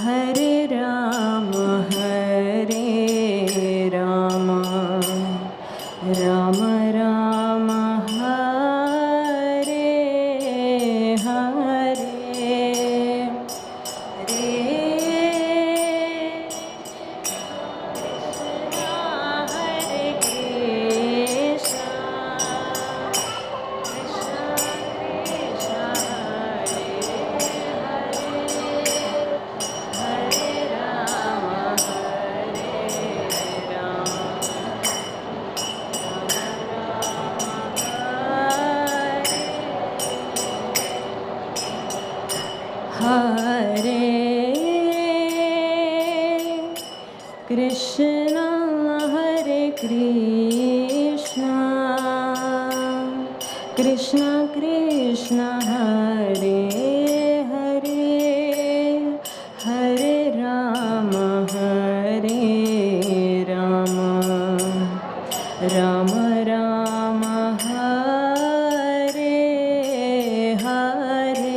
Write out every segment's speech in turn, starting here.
Hare Rama, Rama Rama, Hare Hare, Krishna, Hare Krishna, Krishna Krishna, Hare Hare, Hare Rama, Rama Rama, Hare Hare.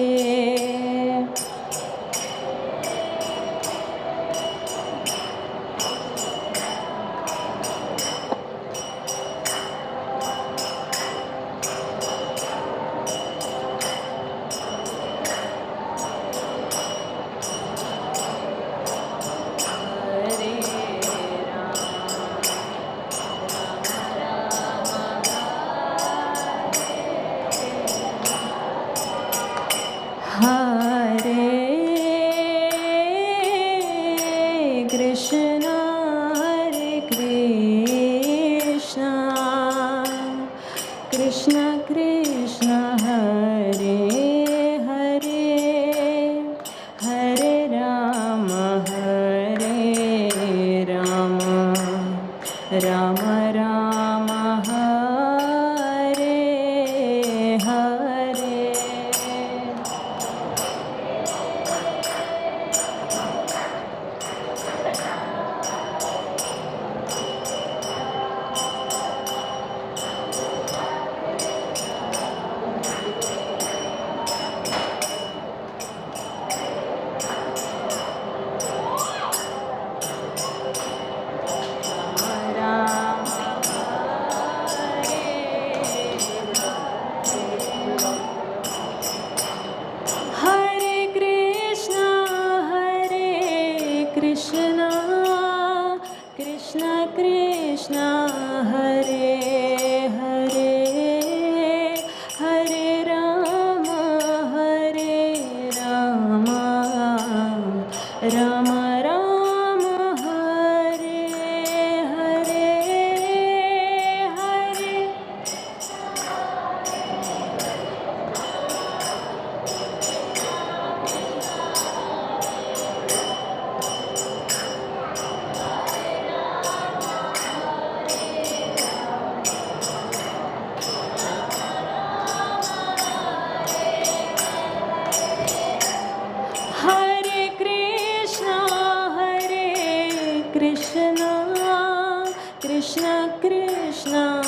Krishna Krishna, Hare Hare, Hare Rama, Rama Rama, Hare Hare. Krishna Krishna, Hare Hare, Hare Rama, Rama Rama, Hare Hare, Hare. Krishna Krishna,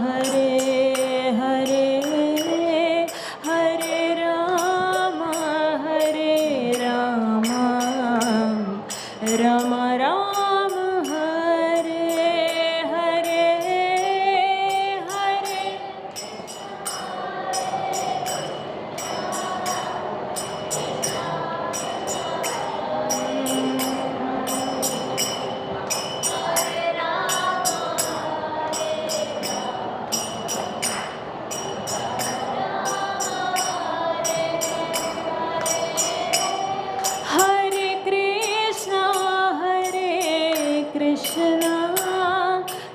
Hare Hare, Hare Rama, Rama Rama, Hare Hare, Hare.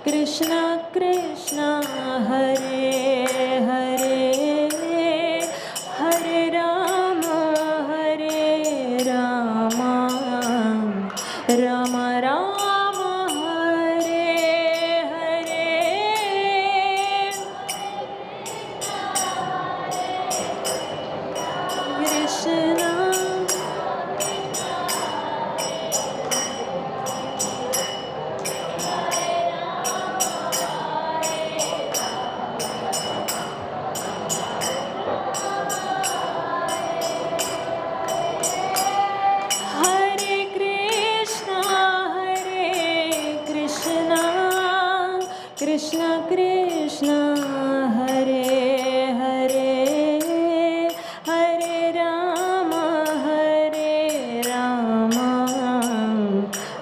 Krishna Krishna, Hare Hare, Hare Rama, Rama Rama, Hare Hare. Krishna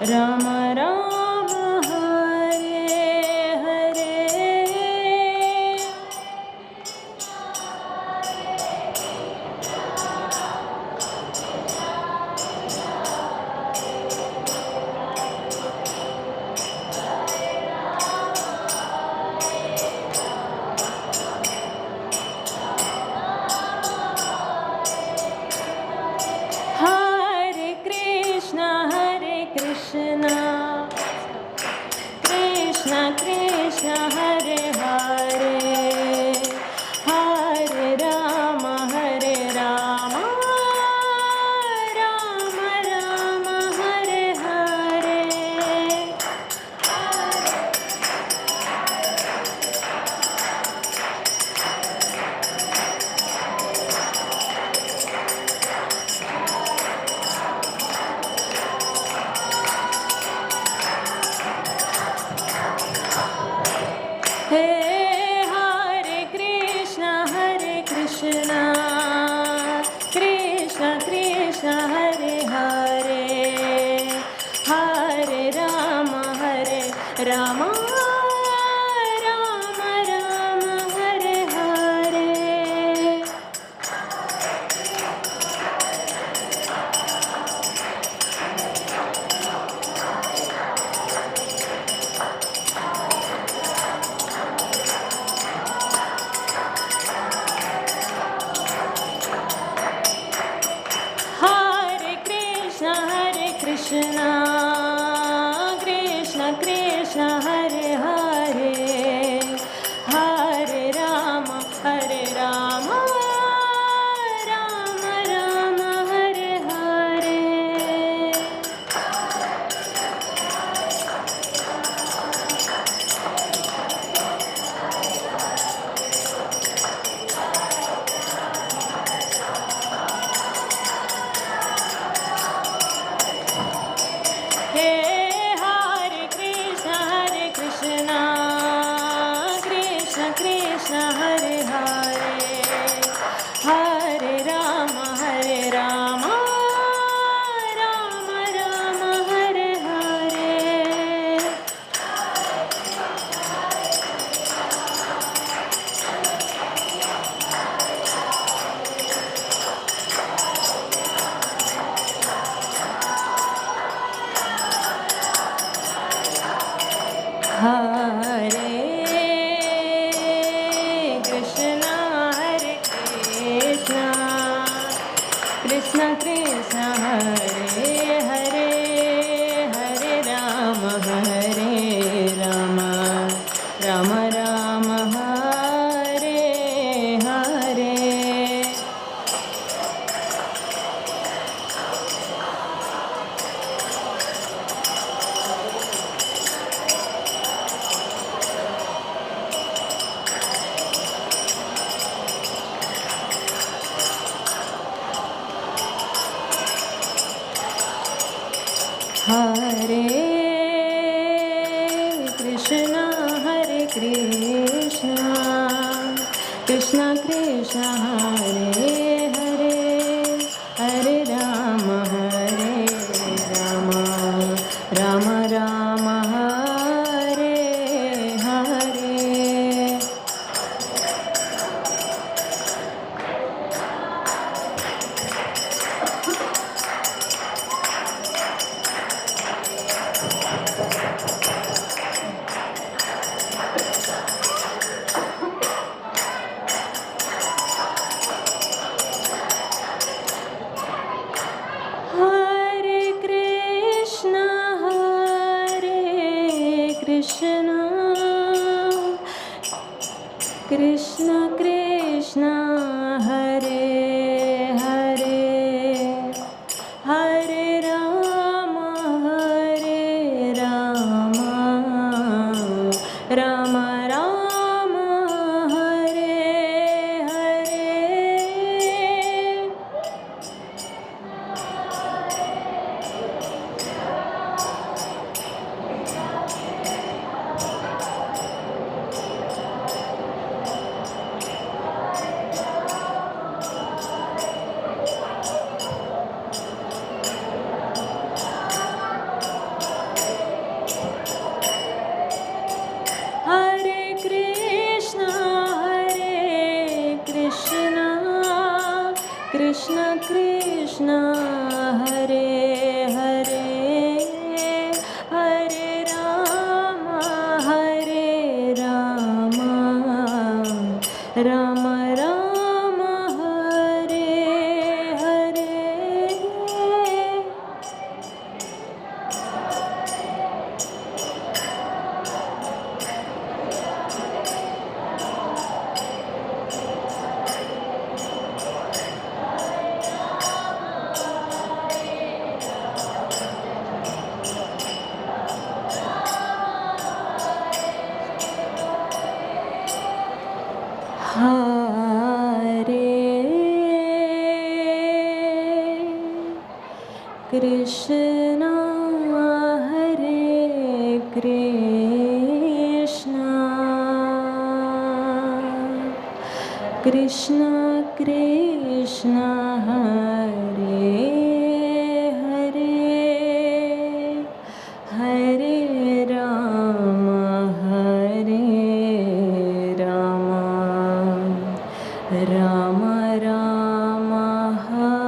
Ram Ram Hare Hare Hare Krishna Krishna Krishna Hare Hare Hare Rama Rama Rama Hare Hare Hey Hare Krishna Krishna Krishna Hare Hare Hare Rama Rama Rama Hare Hare Hare Krishna Krishna Krishna Hare Hare Hare Rama Rama Rama Hare Hare Hey Hare Krishna Krishna Hare Hare Hare Rama Rama Rama Hare Hare Hare Krishna Krishna Krishna Hare Hare Hare Rama Rama Rama Hare Hare Hare Krishna Krishna Krishna Hare Hare Hare Rama Rama Rama Hare Hare Krishna Krishna Hare Hare Hare Rama Rama Rama Hare Hare Krishna Hare Krishna Krishna Krishna Hare Hare Hare Rama Hare Rama Rama Rama Hare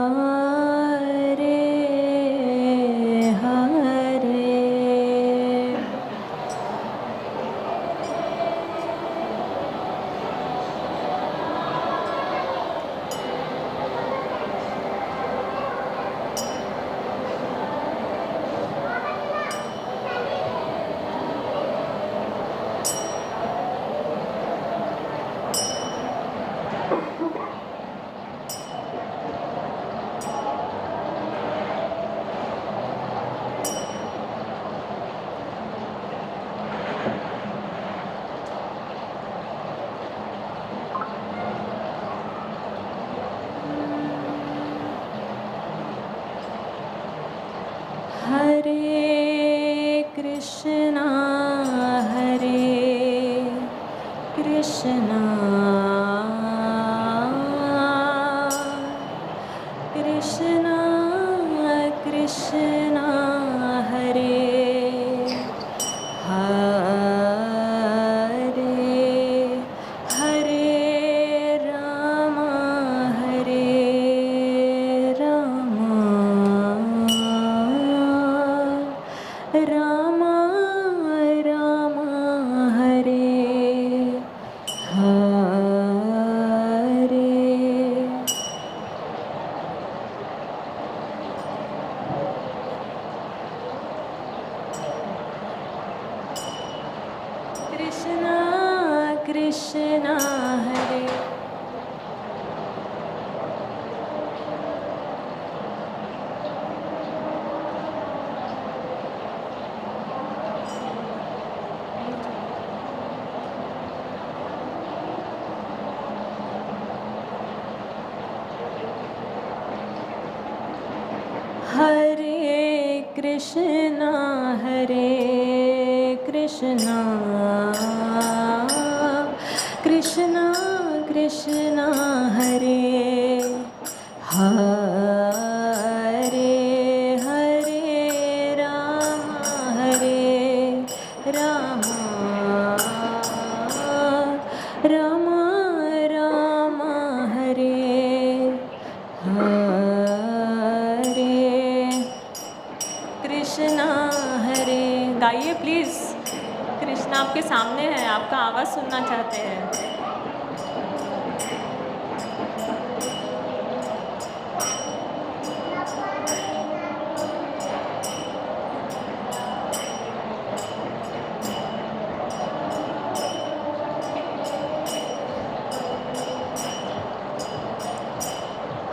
Hare Hare Krishna Hare Krishna Krishna Krishna Hare Hare Hare Rama Hare Rama Rama Rama Hare Hare Krishna Krishna Hare Hare Krishna Hare Krishna Krishna Krishna Hare Hare Hare Rama Hare Rama Rama Rama Hare Hare Krishna हरे गाइए please. Krishna आपके सामने है, आपका आवाज़ सुनना चाहते हैं।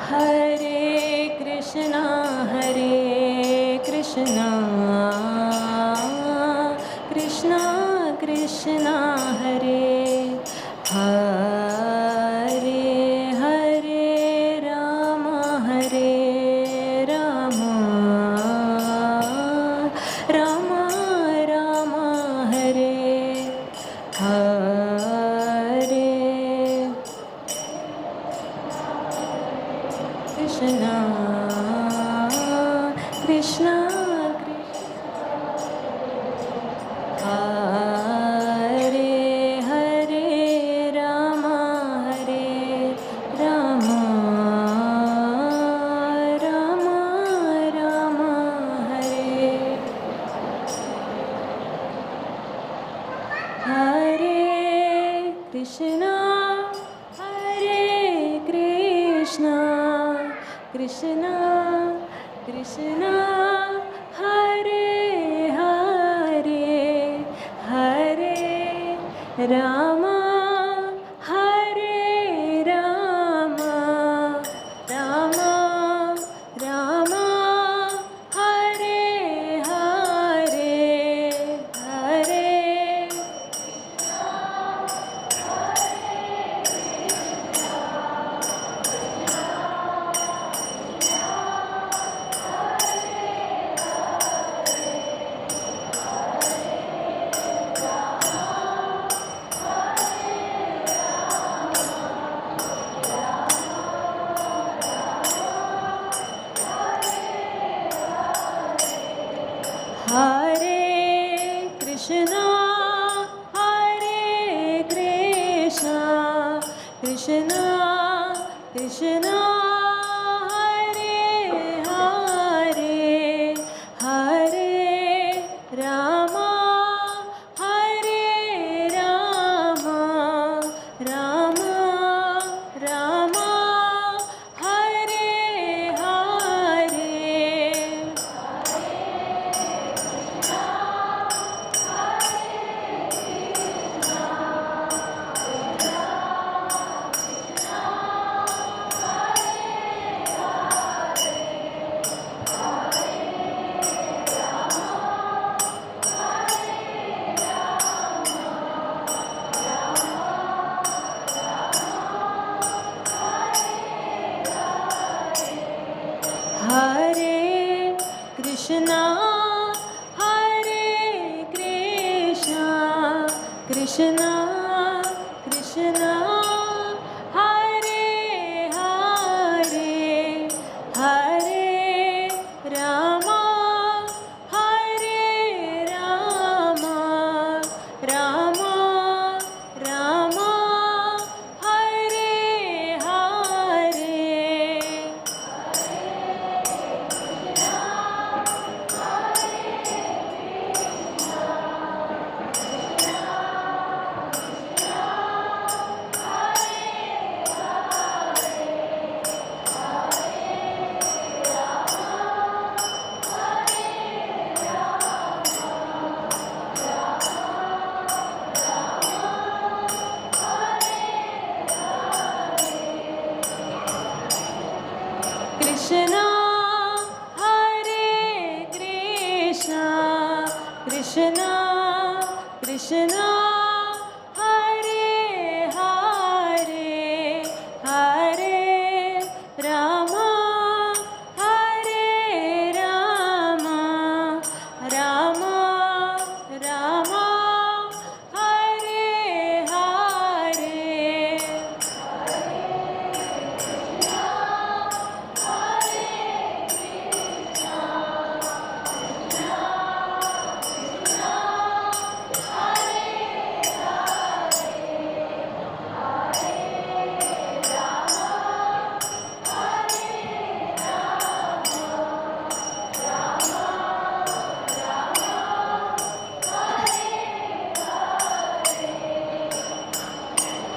हरे कृष्णा कृष्णा कृष्णा कृष्णा हरे हरे हरे राम राम राम हरे हरे कृष्णा कृष्णा हरे हरे राम राम राम हरे हरे कृष्णा कृष्णा कृष्णा हरे हरे हरे राम हरे Ram Ram Ram Hare Hare Hare Hare Krishna, Hare Krishna, Krishna Krishna, Hare Hare, Hare Rama, Hare Rama, Rama Rama, Hare Hare. Hare Krishna, Hare Krishna, Krishna Krishna, Hare Hare, Hare Rama, Hare Rama, Rama Rama, Hare Hare. Krishna, Hare Krishna, Krishna Krishna, Hare Hare, Hare Rama, Hare Rama, Rama Rama, Hare Hare.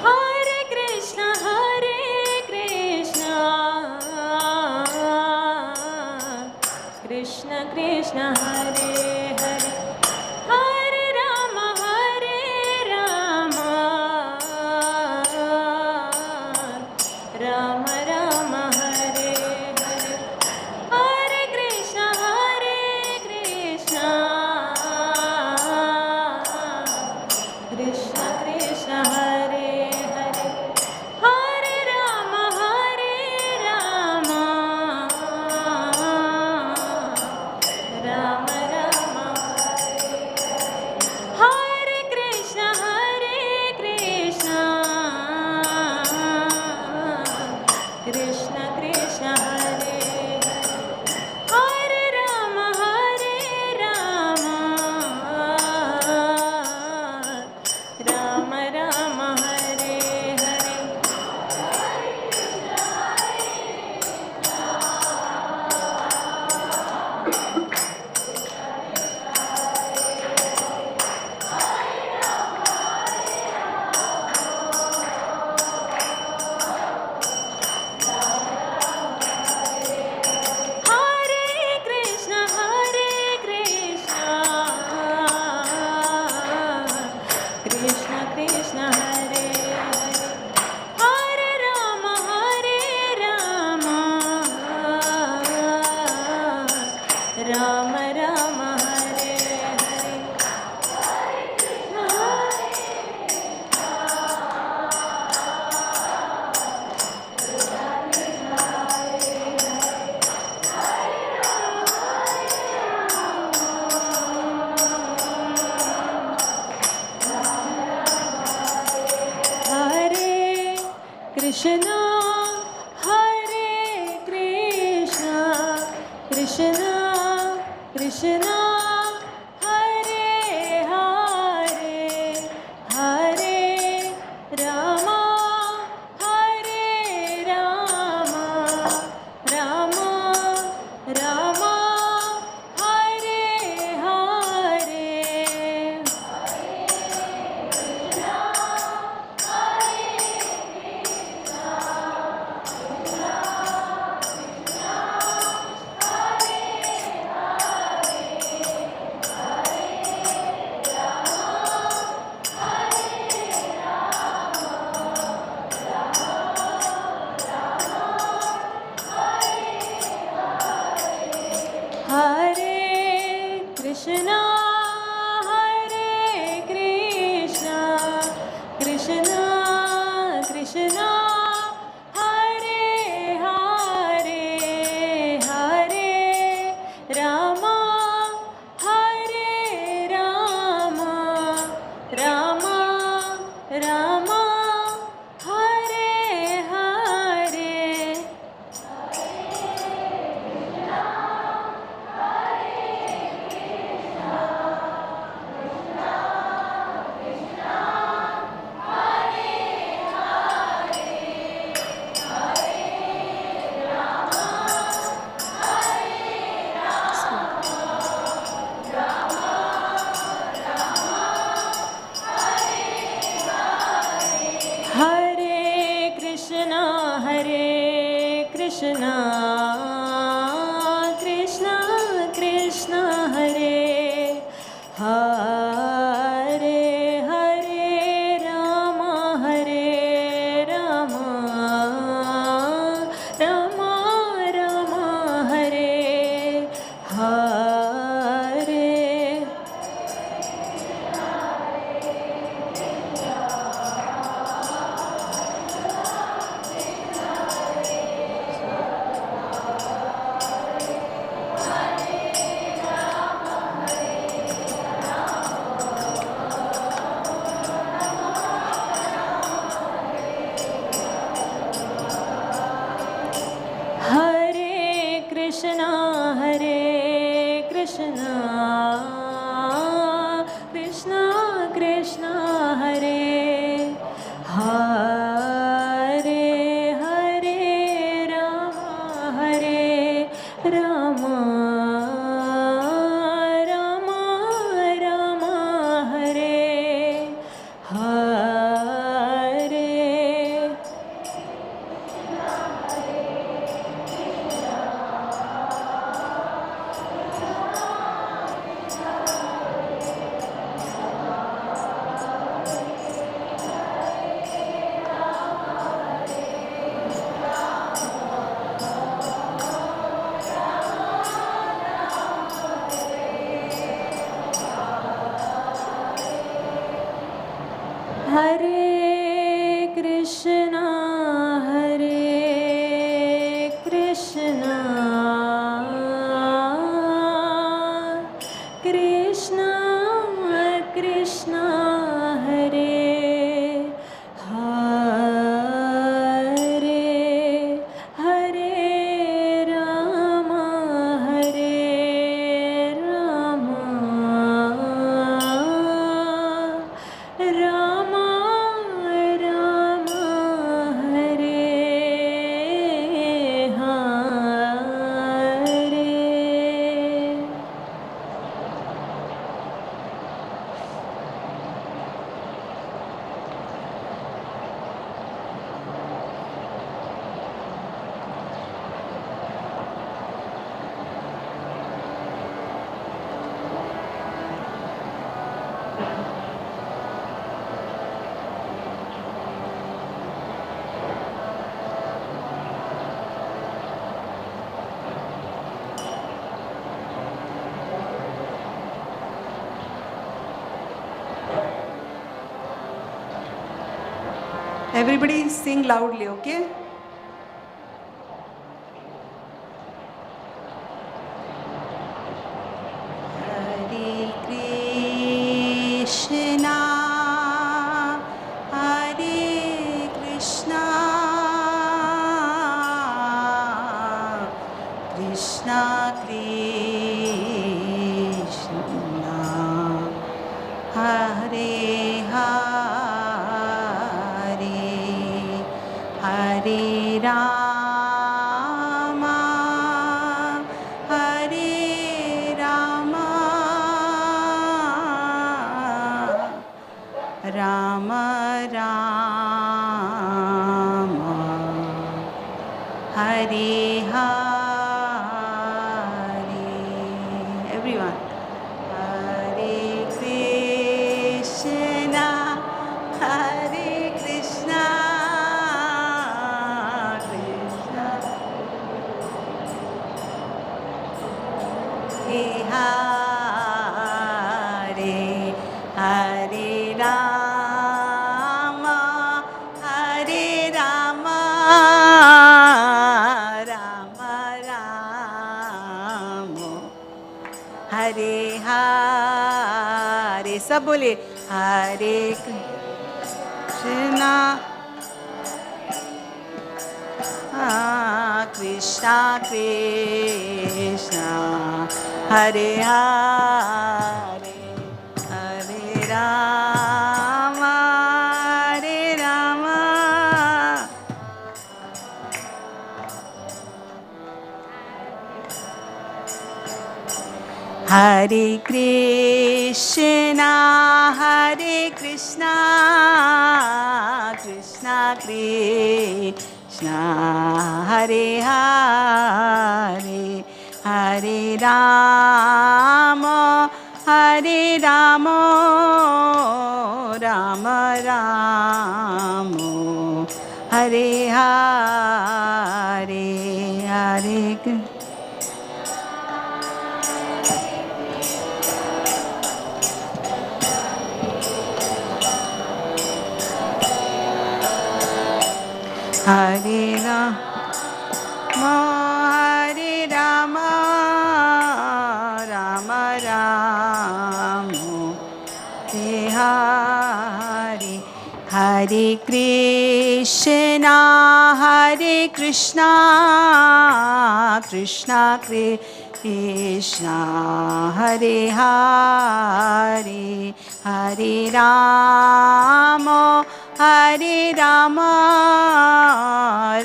Hare Krishna, Hare Krishna, Krishna Krishna, Hare Hare, Hare Rama, Hare Rama, Rama Rama, Hare Hare, Hare Krishna, Hare Krishna, Krishna Krishna, Hare Hare, Hare Rama, Hare Rama, Rama Rama, Hare Krishna, Hare Krishna, Krishna Krishna, Hare Hare, Hare Rama, Hare Rama, Rama Rama, Hare Hare. Hare Krishna, Hare Krishna, Krishna Krishna, Hare Hare, Hare Rama, Hare Rama, Rama Rama, Hare Hare. Hare Krishna, Hare Krishna, Krishna Krishna, Hare Krishna, Hare Krishna, Krishna Krishna, Hare Hare, Hare Rama, Hare Rama, Rama Rama, Hare Hare. Hare Krishna, Krishna Krishna, Hare Hare, Hare Rama, Hare Rama, Rama Rama, Hare Hare. Hare Krishna, Krishna Krishna, Hare Hare, Hare Rama, Hare Rama, Rama Rama, Hare Hare. Hare Krishna, Krishna Krishna, Hare Hare, Hare Rama, Hare Rama, Rama Rama, Hare Hare. Everybody sing loudly, okay? Hare Krishna, Hare Krishna, Krishna Krishna, Hare Hare, Hare Rama, Hare Rama, Rama Rama, Hare Hare. Everyone. Hare Krishna, Hare Krishna, Krishna Hare Hare Rama Hare Rama Rama Rama Hare Hare सब बोलिए Hare Krishna Krishna Krishna Hare Hare Hare Rama Hare Rama Hare Krishna Krishna Krishna Hare Hare Hare Rama Rama Rama Hare Hare Hare Hare Rama Hare Rama Rama Rama Hare Hare Krishna Krishna Krishna Hare Hare Hare Rama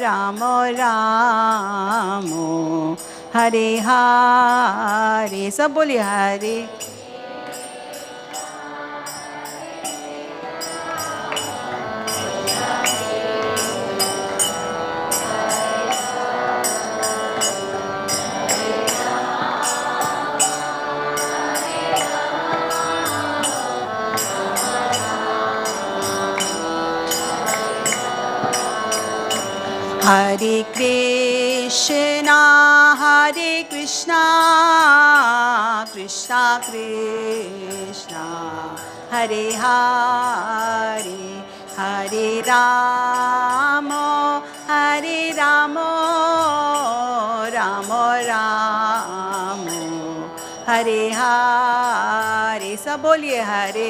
Rama Rama Hare Hare सब बोलिए Hare Hare Krishna Krishna Krishna Hare Hare Hare Rama Rama Rama Hare Hare सब बोलिए Hare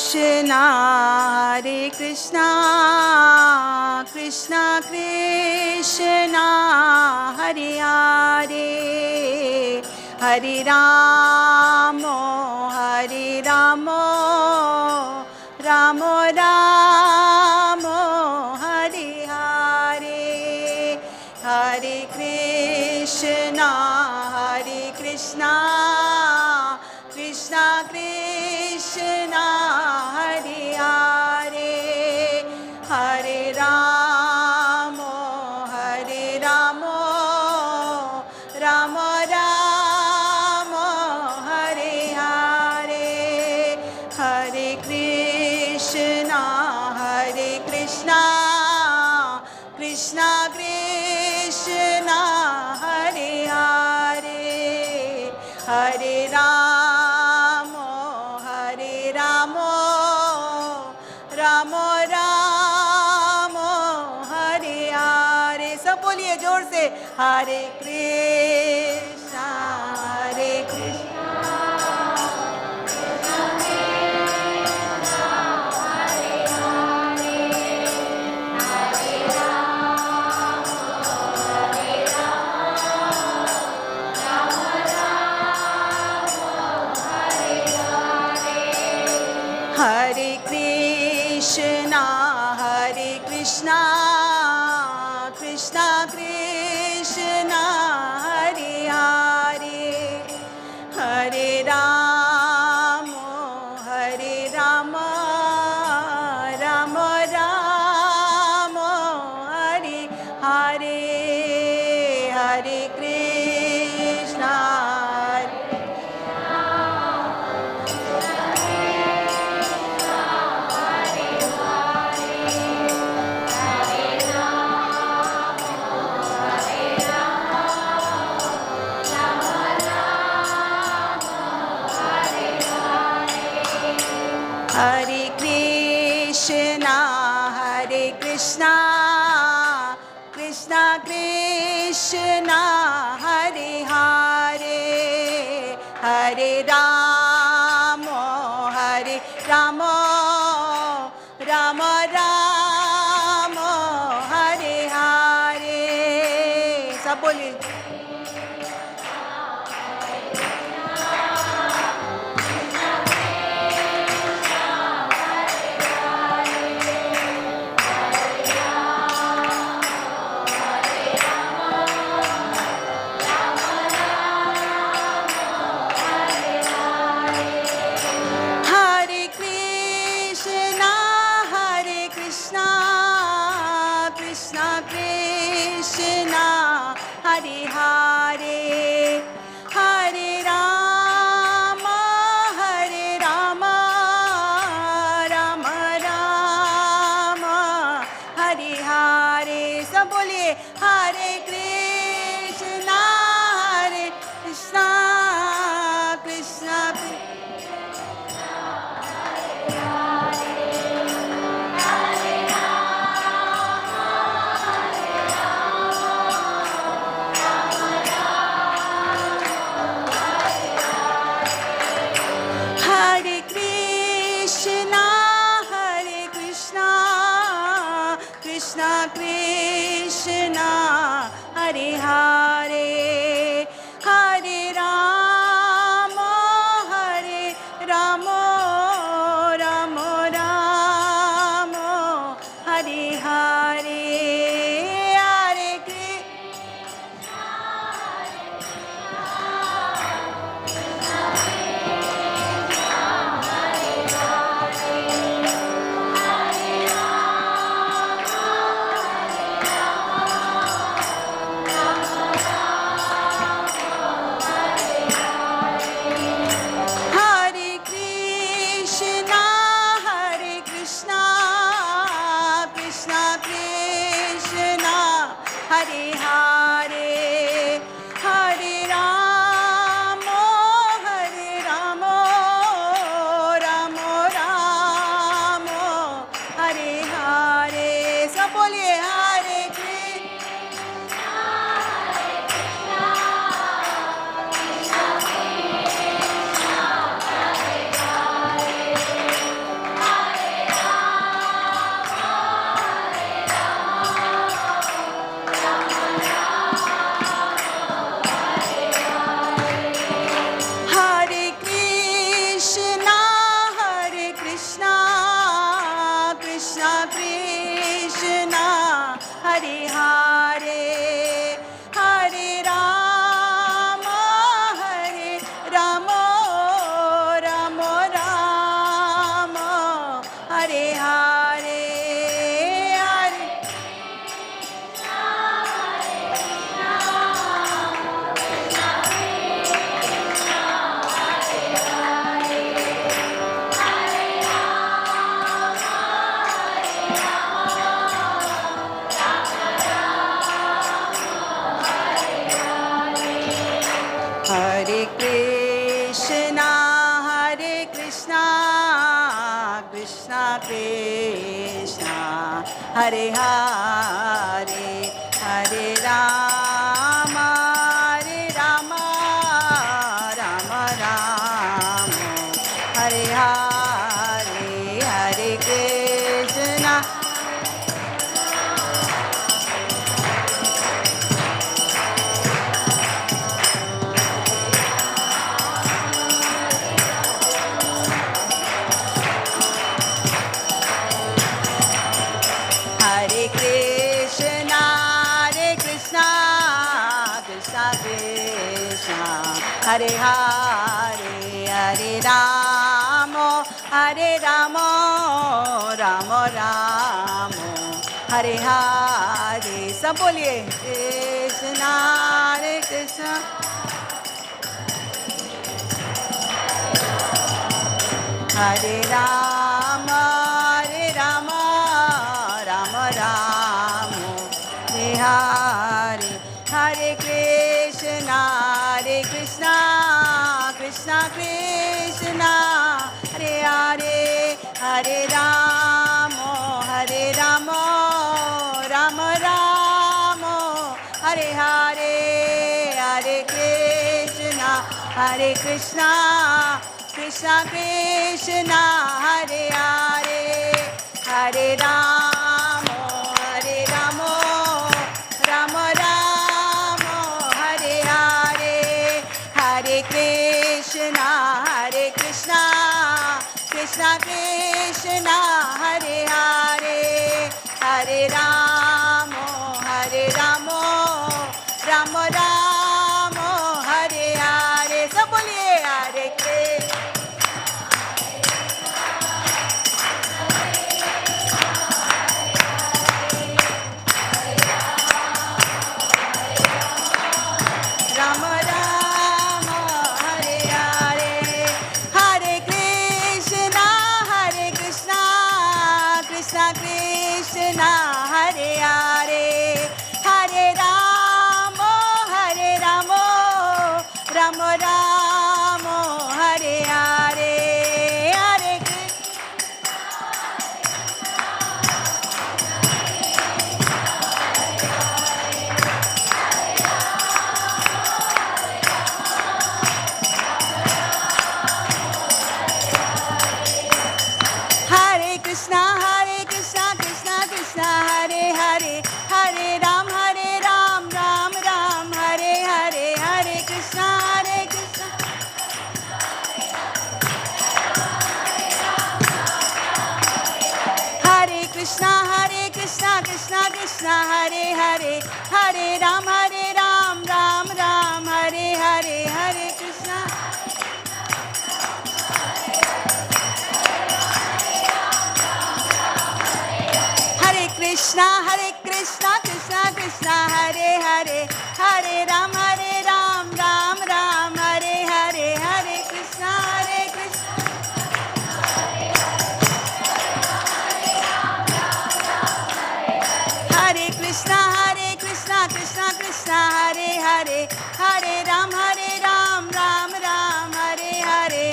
Krishna Hare Krishna Krishna Krishna Hare Hare Hare Rama Rama Rama Hare Hare Hare Krishna Krishna Krishna Hare Hare Hare Rama Rama Rama Hare Hare Hare Krishna Krishna Krishna Hare Hare Hare Rama Rama Rama Hare Hare सब बोलिए जोर से Hare Krishna Hare Krishna Krishna Krishna Hare Hare Hare Rama Krishna Hare Krishna Krishna Krishna Hare Hare Hare Rama Hare Rama Rama Rama Hare Hare सब बोलिए Hare Hare Hare Rama Hare Rama Rama Rama Hare Hare सब बोलिए Hare Krishna Krishna Krishna Krishna Krishna Hare Hare Hare Rama Hare Rama Rama Rama Hare Hare Hare Krishna Hare Hare Hare Rama Hare Rama Rama Rama Hare Hare सब बोलिए Hare Krishna Hare Hare Hare Rama Hare Rama Rama Rama Hare Hare Hare Hare Krishna Krishna Krishna Hare Hare Hare Rama Rama Rama Hare Hare Hare Krishna Hare Krishna Krishna Krishna Hare Hare Hare Rama Rama Rama Hare Hare सब बोलिए Krishna Krishna Hare Rama Rama Rama Hare Hare Hare Krishna Krishna Krishna Hare Hare Hare Rama Krishna, Krishna Krishna, Hare Hare, Hare Rama, Hare Rama, Rama Rama, Hare Hare, Hare Krishna, Krishna Krishna, Hare Hare, Hare Rama, Rama Rama, Hare Hare. सब बोलिए Hare Krishna. Rama Rama, Hare Hare, Hare Krishna, Krishna Krishna, Hare Hare, Hare Rama, Rama Rama, Hare Hare, Hare Krishna, Krishna Krishna, Hare Hare, Hare Ram, Ram Ram, Hare Hare, Hare Krishna, Hare Krishna, Krishna Krishna, Hare Hare, Hare Ram, Ram Ram, Hare Hare, Hare Krishna. Krishna, Krishna Krishna, Hare Hare, Hare Ram, Ram Ram, Hare Hare, Hare Krishna, Hare Krishna, Krishna Krishna, Hare Hare, Hare Ram, Ram Ram, Hare Hare.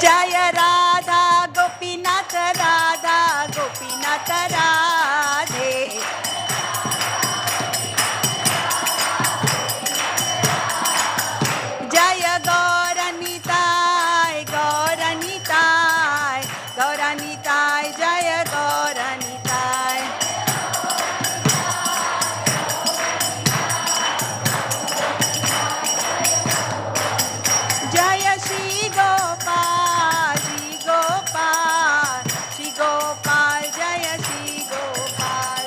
Jaya Radha Gopinath, Radha Gopinath, Radhe. Jaya Gauranitai, Gauranitai, Gauranitai, Jaya Gauranitai. Jaya Shri Gopal, Shri Gopal, Jaya Shri Gopal.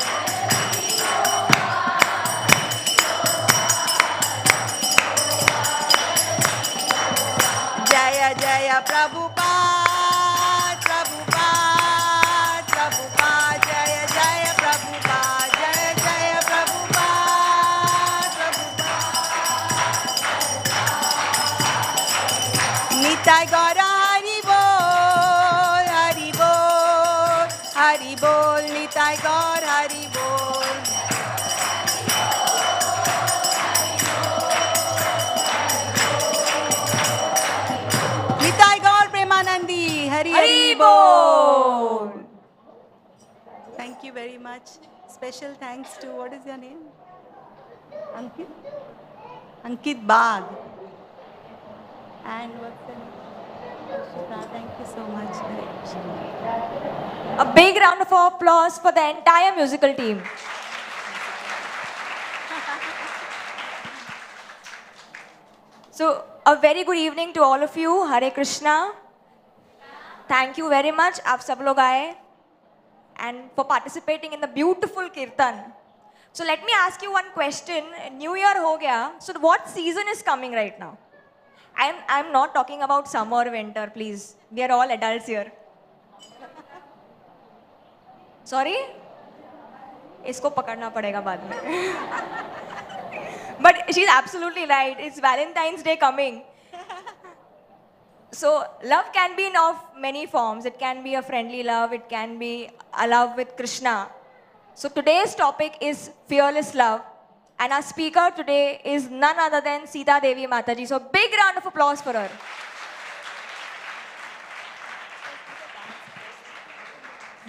Jaya Jaya Prabhupada, Prabhupada, Prabhupada, Jaya Jaya Prabhupada, Jaya Jaya Prabhupada, Prabhupada. Nitai Gaura Hari Bol, Hari Bol, Hari Bol, Nitai Gaur Hari Bol. Nitai Gaur Premanandi, Hari Hari Bol. Thank you very much. Special thanks to, what is your name? Ankit? Ankit Bagh. And what's the name? Sita. Thank you so much. A big round of applause for the entire musical team. So, a very good evening to all of you. Hare Krishna. Thank you very much, आप सब लोग आए, and for participating in the beautiful kirtan. So let me ask you one question. New Year हो गया. So what season is coming right now? I'm not talking about summer or winter, please. We are all adults here. Sorry? इसको पकड़ना पड़ेगा बाद में. But she's absolutely right. It's Valentine's Day coming. So love can be in of many forms. It can be a friendly love. It can be a love with Krishna. So today's topic is fearless love. And our speaker today is none other than Sita Devi Mataji. So big round of applause for her.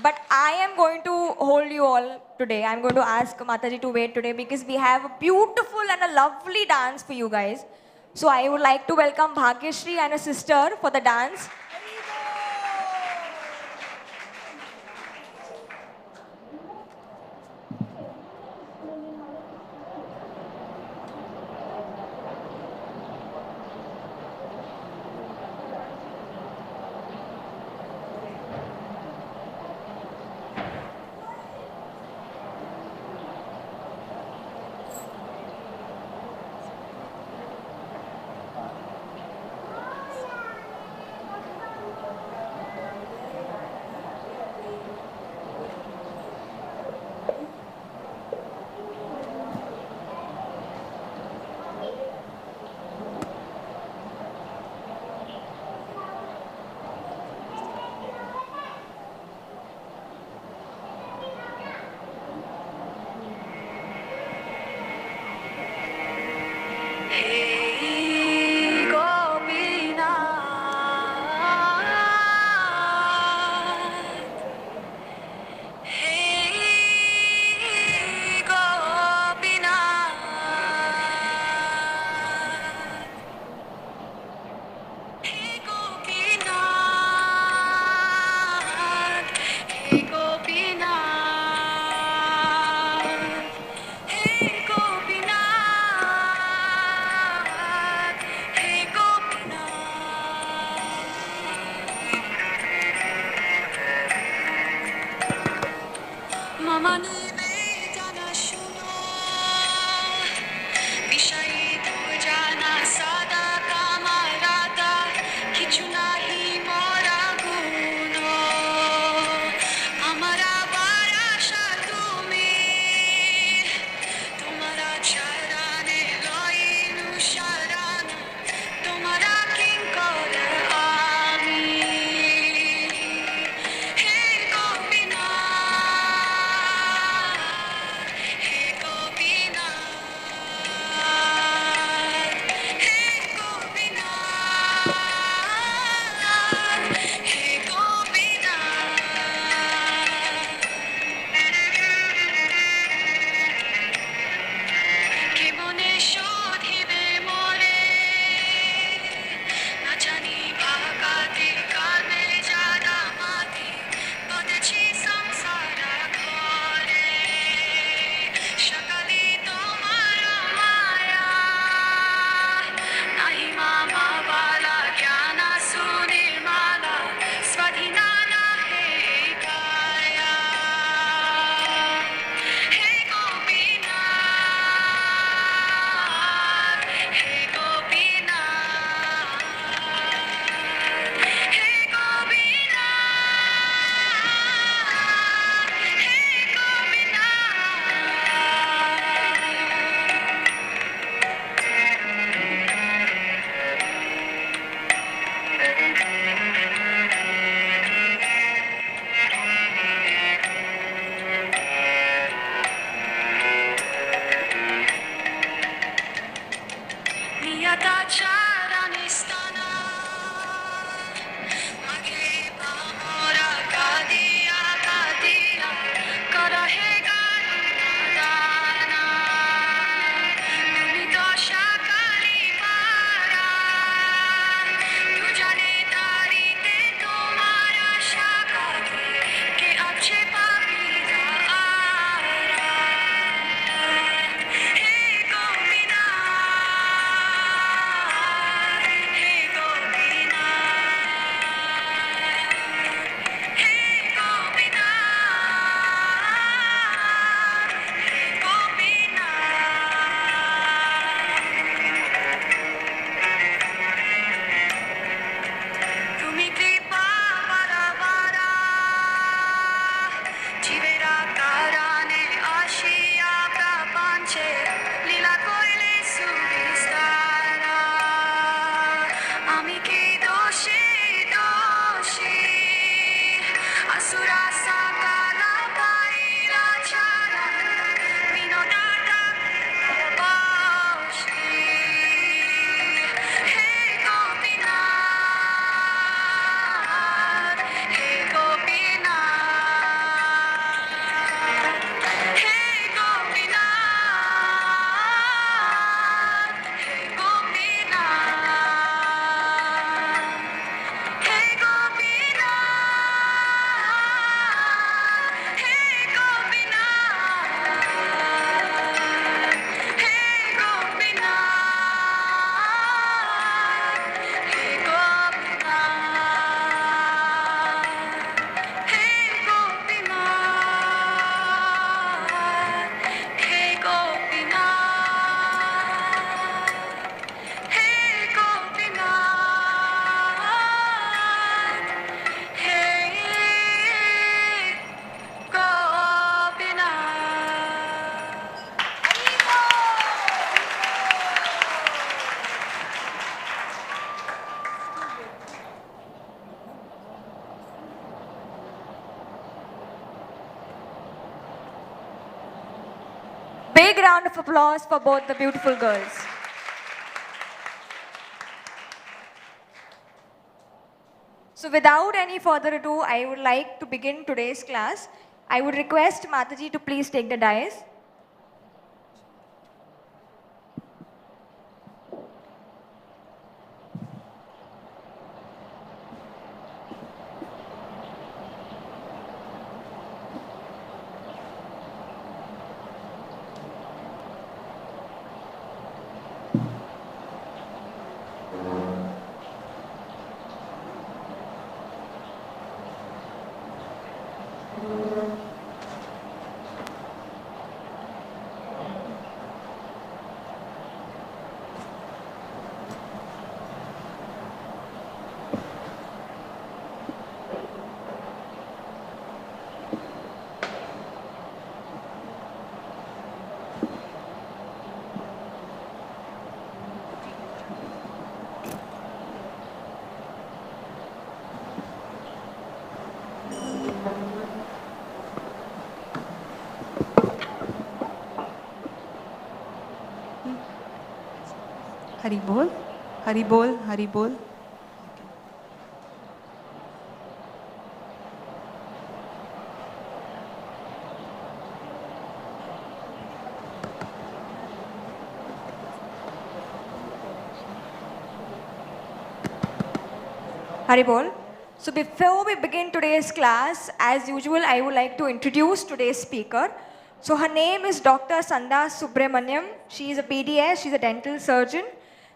But I am going to hold you all today. I'm going to ask Mataji to wait today because we have a beautiful and a lovely dance for you guys. So I would like to welcome Bhagyashri and her sister for the dance. round of applause for both the beautiful girls. So without any further ado, I would like to begin today's class. I would request Mataji to please take the dais. Hari Bol, Hari Bol, Hari Bol. Haribol. So before we begin today's class, as usual, I would like to introduce today's speaker. So her name is Dr. Sanda Subramaniam. She is a PDS, she's a dental surgeon.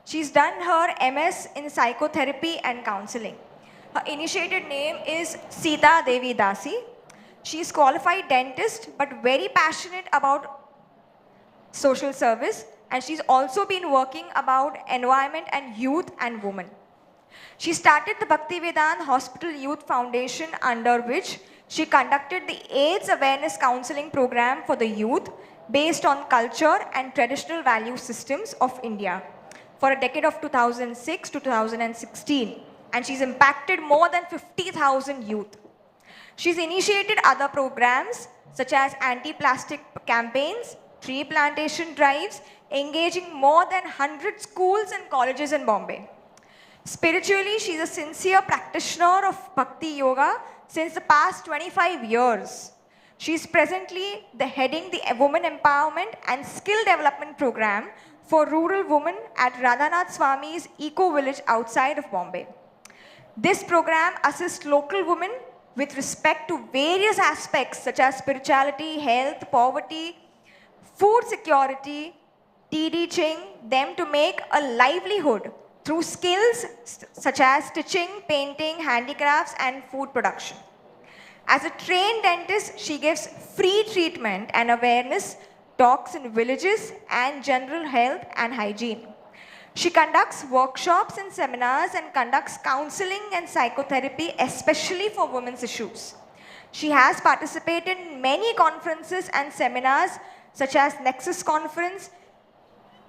She's done her MS in psychotherapy and counseling. Her initiated name is Sita Devi Dasi. She is qualified dentist but very passionate about social service, and she's also been working about environment and youth and women. She started the Bhaktivedanta Hospital Youth Foundation, under which she conducted the AIDS awareness counseling program for the youth based on culture and traditional value systems of India for a decade of 2006 to 2016, and she's impacted more than 50,000 youth. She's initiated other programs such as anti-plastic campaigns, tree plantation drives, engaging more than 100 schools and colleges in Bombay. Spiritually, she's a sincere practitioner of Bhakti Yoga since the past 25 years. She's presently heading the Women Empowerment and Skill Development Program for rural women at Radhanath Swami's Eco Village outside of Bombay. This program assists local women with respect to various aspects such as spirituality, health, poverty, food security, teaching them to make a livelihood through skills such as stitching, painting, handicrafts, and food production. As a trained dentist, she gives free treatment and awareness talks in villages and general health and hygiene. She conducts workshops and seminars and conducts counseling and psychotherapy, especially for women's issues. She has participated in many conferences and seminars such as Nexus Conference,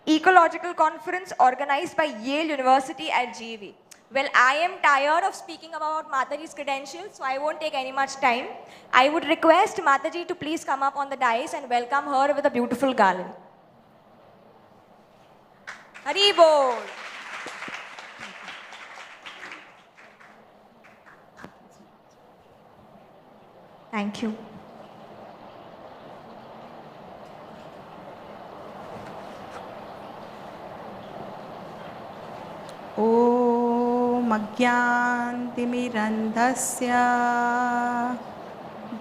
Ecological Conference organized by Yale University at GV. Well, I am tired of speaking about Mataji's credentials, so I won't take any much time. I would request Mataji to please come up on the dais and welcome her with a beautiful garland. Hari Bol. Thank you. ॐ अज्ञानतिमिरन्धस्य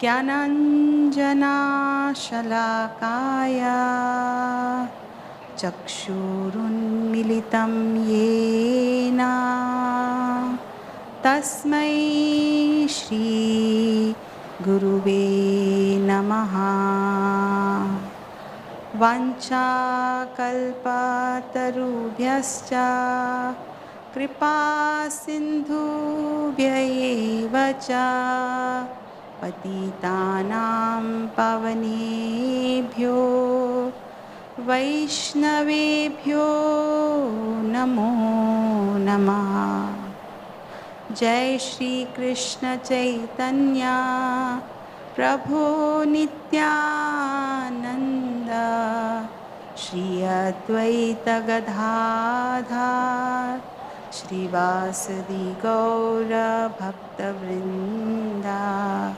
ज्ञानाञ्जनशलाकाय चक्षुरुन्मिलितं येन तस्मै श्रीगुरुवे नमः। वाञ्छाकल्पतरुभ्यश्च कृपा सिन्धुभ्य एव च पतितानां पावनेभ्यो वैष्णवेभ्यो नमो नमः। जय श्री कृष्ण चैतन्य प्रभो Nityanand Shri Advaita Gadadhar Shrivasadi Gaura Bhakta Vrinda.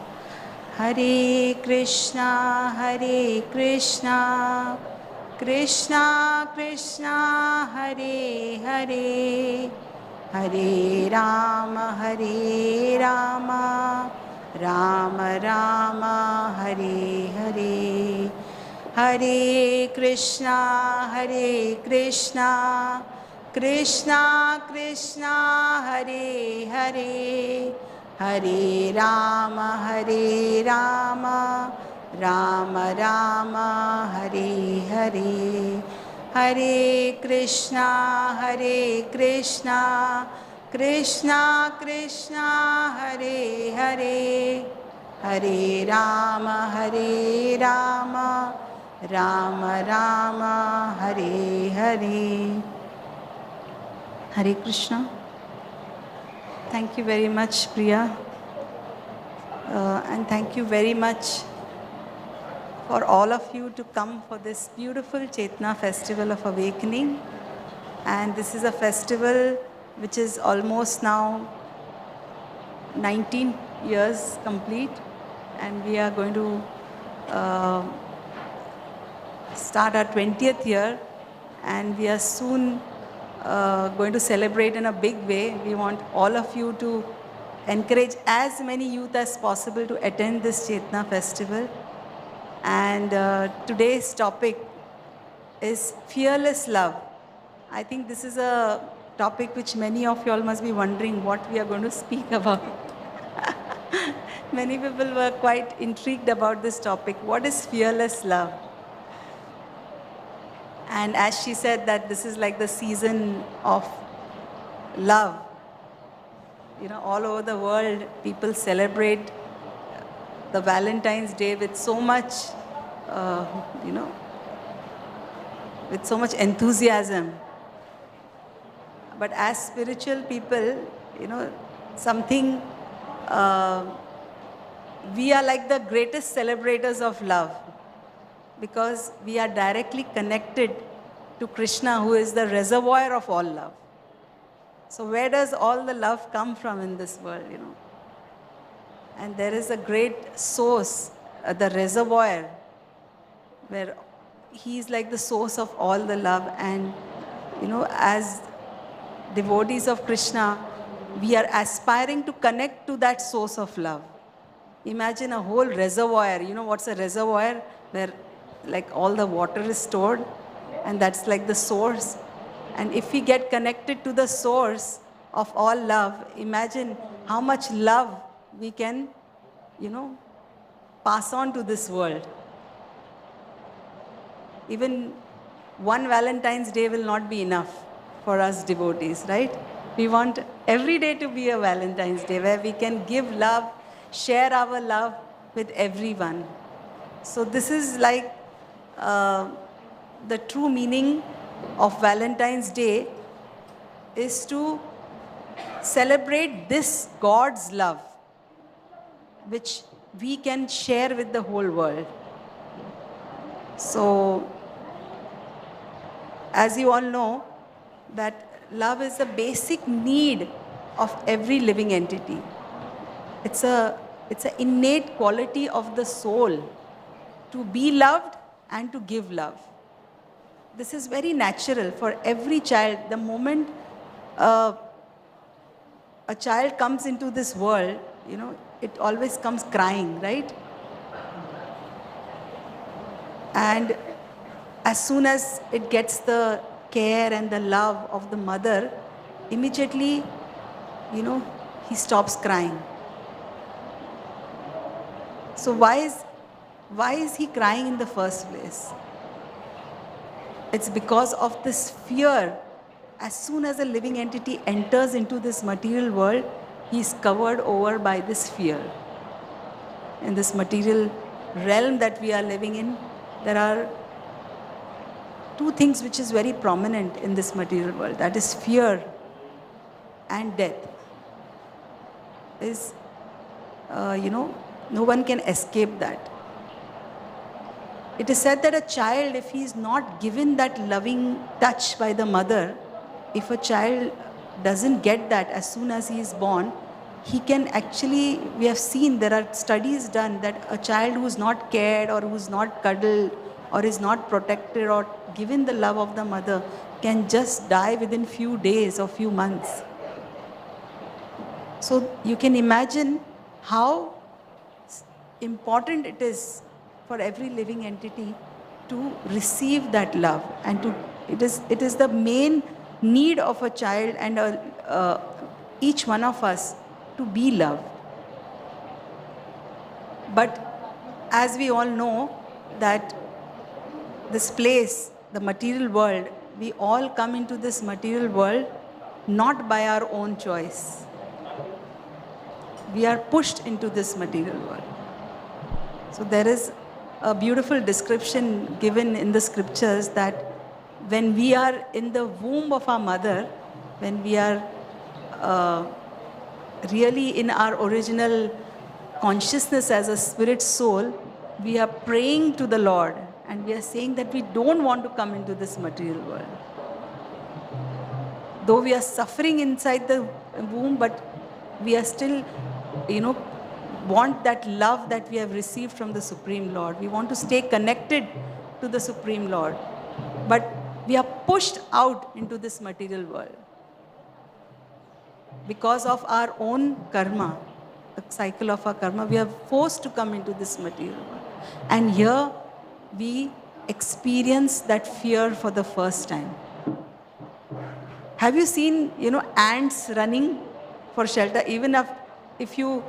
Hare Krishna, Krishna Krishna, Hare Hare, Hare Rama, Rama Rama, Hare Hare. Hare Krishna, Krishna Krishna, Hare Hare, Hare Rama, Rama Rama, Hare Hare. Hare Krishna, Krishna Krishna, Hare Hare, Hare Rama, Rama Rama, Hare Hare. Hare Krishna. Thank you very much, Priya. And thank you very much for all of you to come for this beautiful Chetana Festival of Awakening. And this is a festival which is almost now 19 years complete. And we are going to start our 20th year. And we are soon going to celebrate in a big way. We want all of you to encourage as many youth as possible to attend this Chetana festival. And today's topic is fearless love. I think this is a topic which many of you all must be wondering what we are going to speak about. Many people were quite intrigued about this topic. What is fearless love? And as she said that this is like the season of love. You know, all over the world, people celebrate the Valentine's Day with so much, with so much enthusiasm. But as spiritual people, something, we are like the greatest celebrators of love, because we are directly connected to Krishna, who is the reservoir of all love. So where does all the love come from in this world, And there is a great source, the reservoir, where he is like the source of all the love. And, as devotees of Krishna, we are aspiring to connect to that source of love. Imagine a whole reservoir. You know what's a reservoir? Where like all the water is stored, and that's like the source. And if we get connected to the source of all love, imagine how much love we can, pass on to this world. Even one Valentine's Day will not be enough for us devotees, right? We want every day to be a Valentine's Day where we can give love, share our love with everyone. So this is like the true meaning of Valentine's Day is to celebrate this God's love, which we can share with the whole world. So, as you all know, that love is a basic need of every living entity. It's an innate quality of the soul to be loved and to give love. This is very natural for every child. The moment a child comes into this world, it always comes crying, right? And as soon as it gets the care and the love of the mother, immediately, he stops crying. So why is he crying in the first place? It's because of this fear. As soon as a living entity enters into this material world, he is covered over by this fear. In this material realm that we are living in, there are two things which is very prominent in this material world. That is fear and death. No one can escape that. It is said that a child, if he is not given that loving touch by the mother, if a child doesn't get that as soon as he is born, he can actually, we have seen, there are studies done that a child who is not cared or who is not cuddled or is not protected or given the love of the mother can just die within few days or few months. So you can imagine how important it is for every living entity to receive that love, and to it is the main need of a child and each one of us to be loved. But as we all know that this place, the material world, we all come into this material world not by our own choice. We are pushed into this material world. So there is a beautiful description given in the scriptures that when we are in the womb of our mother, when we are really in our original consciousness as a spirit soul, we are praying to the Lord and we are saying that we don't want to come into this material world. Though we are suffering inside the womb, but we are still, want that love that we have received from the Supreme Lord. We want to stay connected to the Supreme Lord. But we are pushed out into this material world because of our own karma, the cycle of our karma. We are forced to come into this material world. And here we experience that fear for the first time. Have you seen, ants running for shelter? Even if you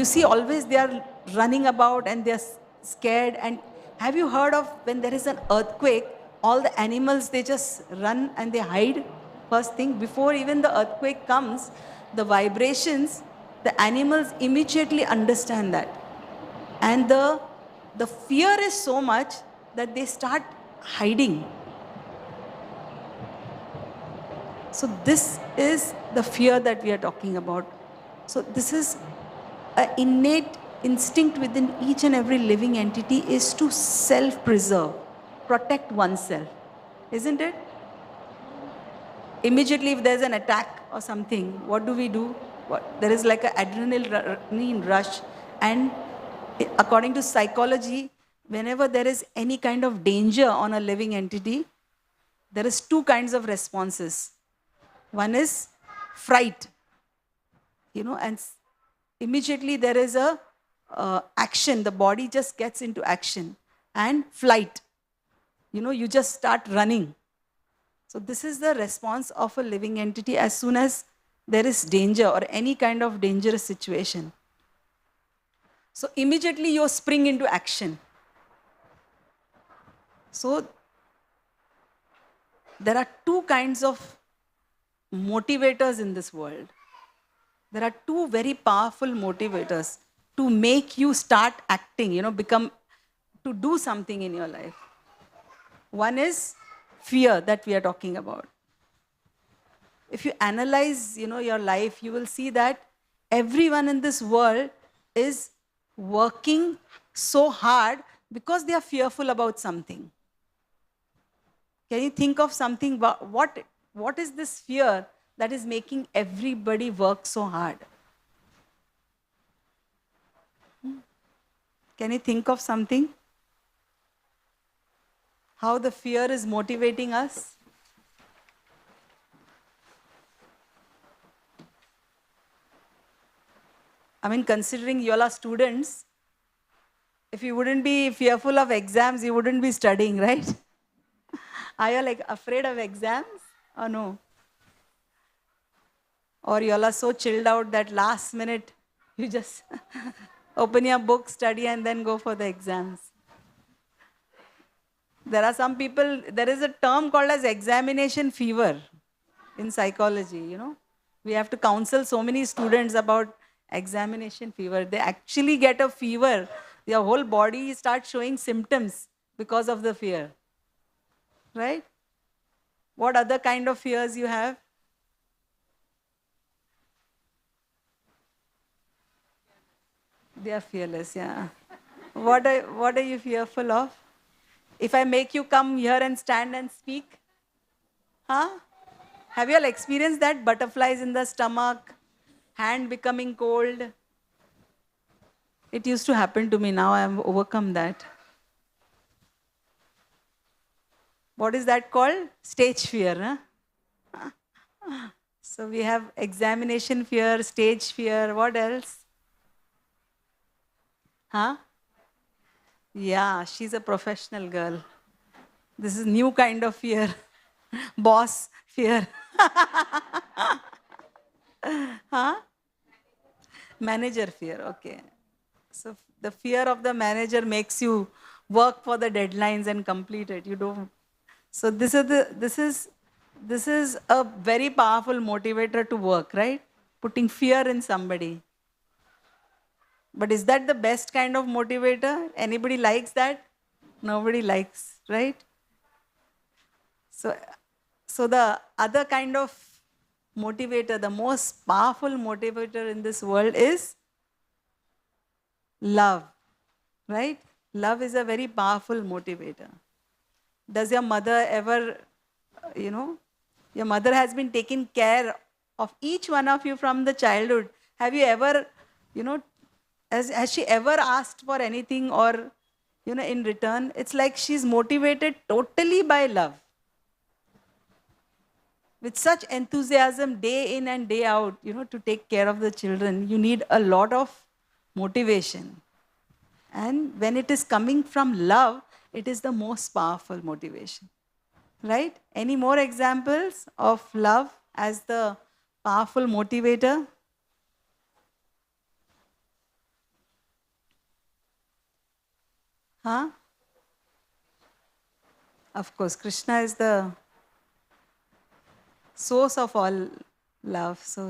see always they are running about and they are scared. And have you heard of when there is an earthquake, all the animals, they just run and they hide? First thing, before even the earthquake comes, the vibrations, the animals immediately understand that. And the fear is so much that they start hiding. So this is the fear that we are talking about. So this is an innate instinct within each and every living entity, is to self-preserve, protect oneself, isn't it? Immediately if there's an attack or something, what do? There is like an adrenaline rush, and according to psychology, whenever there is any kind of danger on a living entity, there is two kinds of responses. One is fright, and immediately there is a action, the body just gets into action. And flight, you just start running. So this is the response of a living entity as soon as there is danger or any kind of dangerous situation. So immediately you spring into action. So there are two kinds of motivators in this world. There are two very powerful motivators to make you start acting, to do something in your life. One is fear that we are talking about. If you analyze, your life, you will see that everyone in this world is working so hard because they are fearful about something. Can you think of something? What is this fear that is making everybody work so hard? Can you think of something? How the fear is motivating us? I mean, considering you all are students, if you wouldn't be fearful of exams, you wouldn't be studying, right? Are you like afraid of exams or no? Or you all are so chilled out that last minute you just open your book, study, and then go for the exams? There are some people, there is a term called as examination fever in psychology, We have to counsel so many students about examination fever. They actually get a fever. Their whole body starts showing symptoms because of the fear. Right? What other kind of fears you have? They are fearless, yeah. What are you fearful of? If I make you come here and stand and speak, huh? Have you all experienced that? Butterflies in the stomach, hand becoming cold. It used to happen to me. Now I have overcome that. What is that called? Stage fear. Huh? So we have examination fear, stage fear. What else? Huh? Yeah, she's a professional girl. This is new kind of fear. Boss fear. Huh? Manager fear. Okay. So the fear of the manager makes you work for the deadlines and complete it. You don't. So this is a very powerful motivator to work, right? Putting fear in somebody. But is that the best kind of motivator? Anybody likes that? Nobody likes, right? So the other kind of motivator, the most powerful motivator in this world is love, right? Love is a very powerful motivator. Does your mother ever, your mother has been taking care of each one of you from the childhood. Have you ever, has she ever asked for anything or, in return? It's like she's motivated totally by love. With such enthusiasm day in and day out, to take care of the children, you need a lot of motivation. And when it is coming from love, it is the most powerful motivation. Right? Any more examples of love as the powerful motivator? Huh? Of course, Krishna is the source of all love. So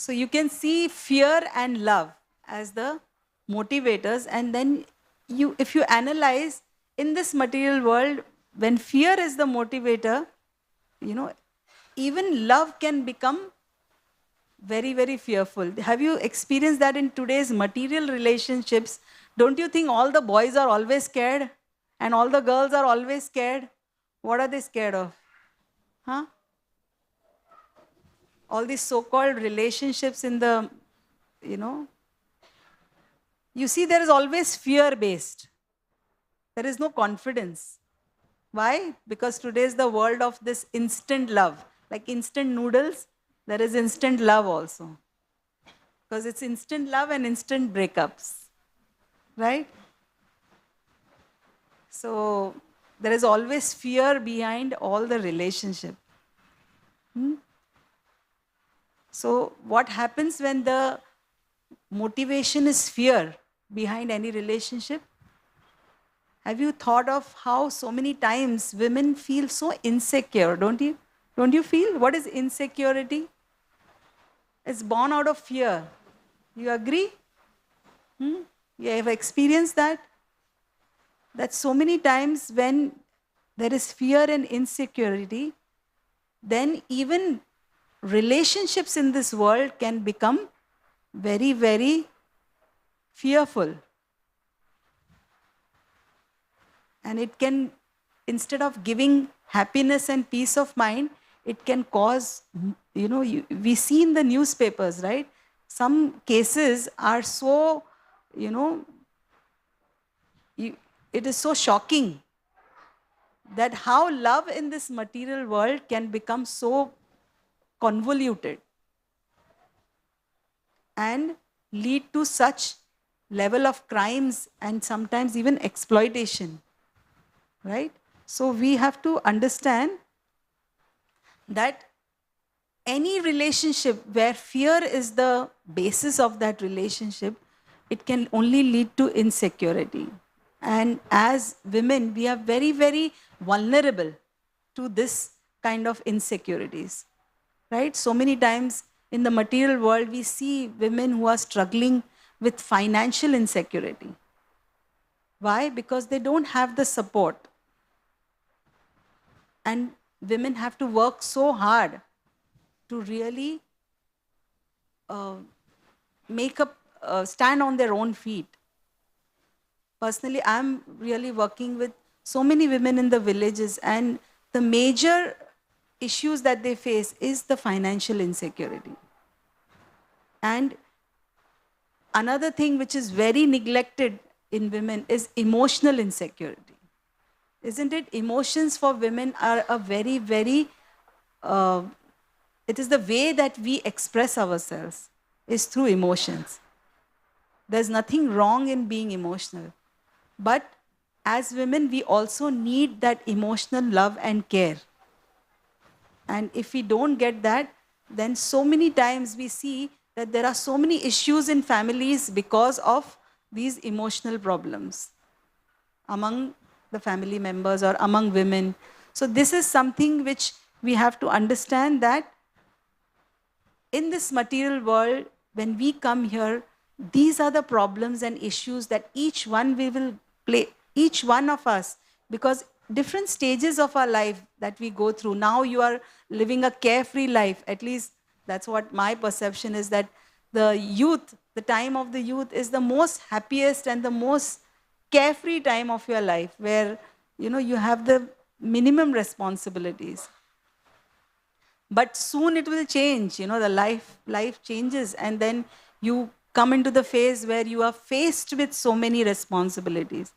you can see fear and love as the motivators, and then if you analyze in this material world, when fear is the motivator, even love can become very, very fearful. Have you experienced that in today's material relationships? Don't you think all the boys are always scared and all the girls are always scared? What are they scared of? Huh? All these so-called relationships in the, you see, there is always fear-based. There is no confidence. Why? Because today is the world of this instant love. Like instant noodles, there is instant love also. Because it's instant love and instant breakups. Right? So there is always fear behind all the relationship. So what happens when the motivation is fear behind any relationship? Have you thought of how so many times women feel so insecure, don't you? Don't you feel? What is insecurity? It's born out of fear. You agree? You have experienced that? That so many times when there is fear and insecurity, then even relationships in this world can become very, very fearful. And it can, instead of giving happiness and peace of mind, it can cause, we see in the newspapers, right? Some cases are so, it is so shocking that how love in this material world can become so convoluted and lead to such level of crimes and sometimes even exploitation. Right? So we have to understand that any relationship where fear is the basis of that relationship, it can only lead to insecurity. And as women, we are very, very vulnerable to this kind of insecurities. Right? So many times in the material world, we see women who are struggling with financial insecurity. Why? Because they don't have the support. And women have to work so hard to really stand on their own feet. personally, I'm really working with so many women in the villages, and the major issues that they face is the financial insecurity. And another thing which is very neglected in women is emotional insecurity. Isn't it? Emotions for women are a very, very, it is the way that we express ourselves is through emotions. There's nothing wrong in being emotional. But as women, we also need that emotional love and care. And if we don't get that, then so many times we see that there are so many issues in families because of these emotional problems among the family members or among women. So this is something which we have to understand, that in this material world, when we come here, these are the problems and issues that each one we will play, each one of us, because different stages of our life that we go through. Now you are living a carefree life, at least that's what my perception is, that the youth, the time of the youth is the most happiest and the most carefree time of your life, where you have the minimum responsibilities. But soon it will change, the life changes, and then you come into the phase where you are faced with so many responsibilities.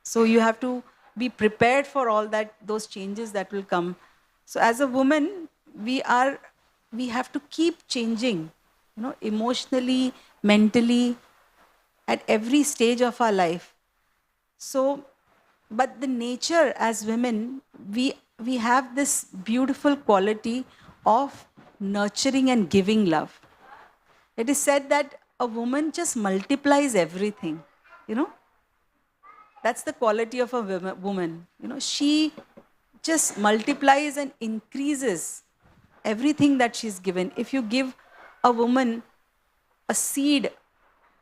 So you have to be prepared for all that, those changes that will come. So as a woman, we have to keep changing, emotionally, mentally, at every stage of our life. So, but the nature as women, we have this beautiful quality of nurturing and giving love. It is said that a woman just multiplies everything, That's the quality of a woman. She just multiplies and increases everything that she's given. If you give a woman a seed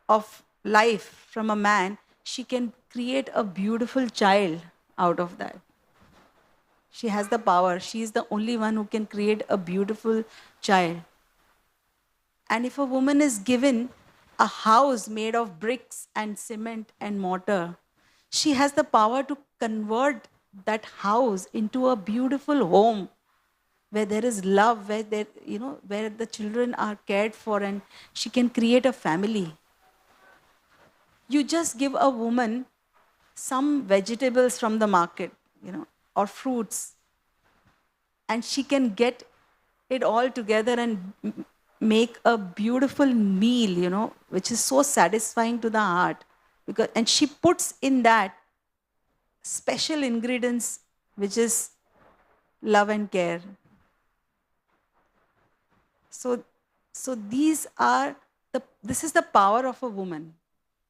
of life from a man, she can create a beautiful child out of that. She has the power. She is the only one who can create a beautiful child. And if a woman is given a house made of bricks and cement and mortar, she has the power to convert that house into a beautiful home where there is love, where where the children are cared for, and she can create a family. You just give a woman some vegetables from the market, or fruits, and she can get it all together and make a beautiful meal, which is so satisfying to the heart. And she puts in that special ingredients, which is love and care. So this is the power of a woman,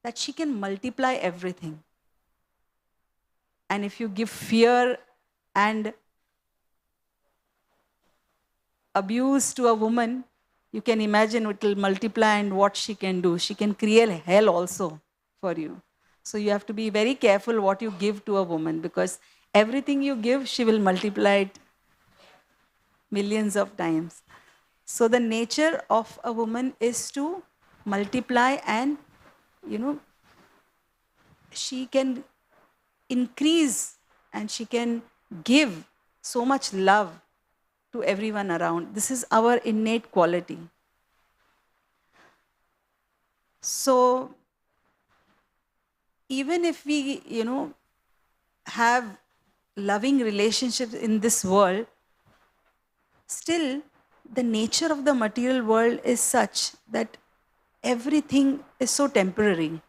that she can multiply everything. And if you give fear and abuse to a woman, you can imagine it will multiply, and what she can do. She can create hell also for you. So you have to be very careful what you give to a woman, because everything you give, she will multiply it millions of times. So the nature of a woman is to multiply, and she can increase and she can give so much love to everyone around. This is our innate quality. So even if we, have loving relationships in this world, still the nature of the material world is such that everything is so temporary.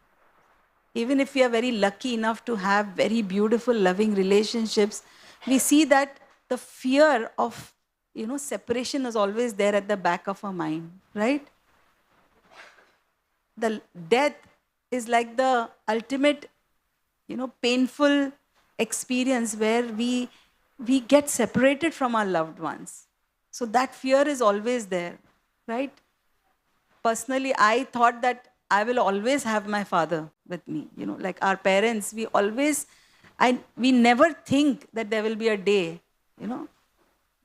Even if we are very lucky enough to have very beautiful, loving relationships, we see that the fear of, separation is always there at the back of our mind, right? The death is like the ultimate, painful experience where we get separated from our loved ones. So that fear is always there, right? Personally, I thought that I will always have my father with me. Like our parents, we never think that there will be a day,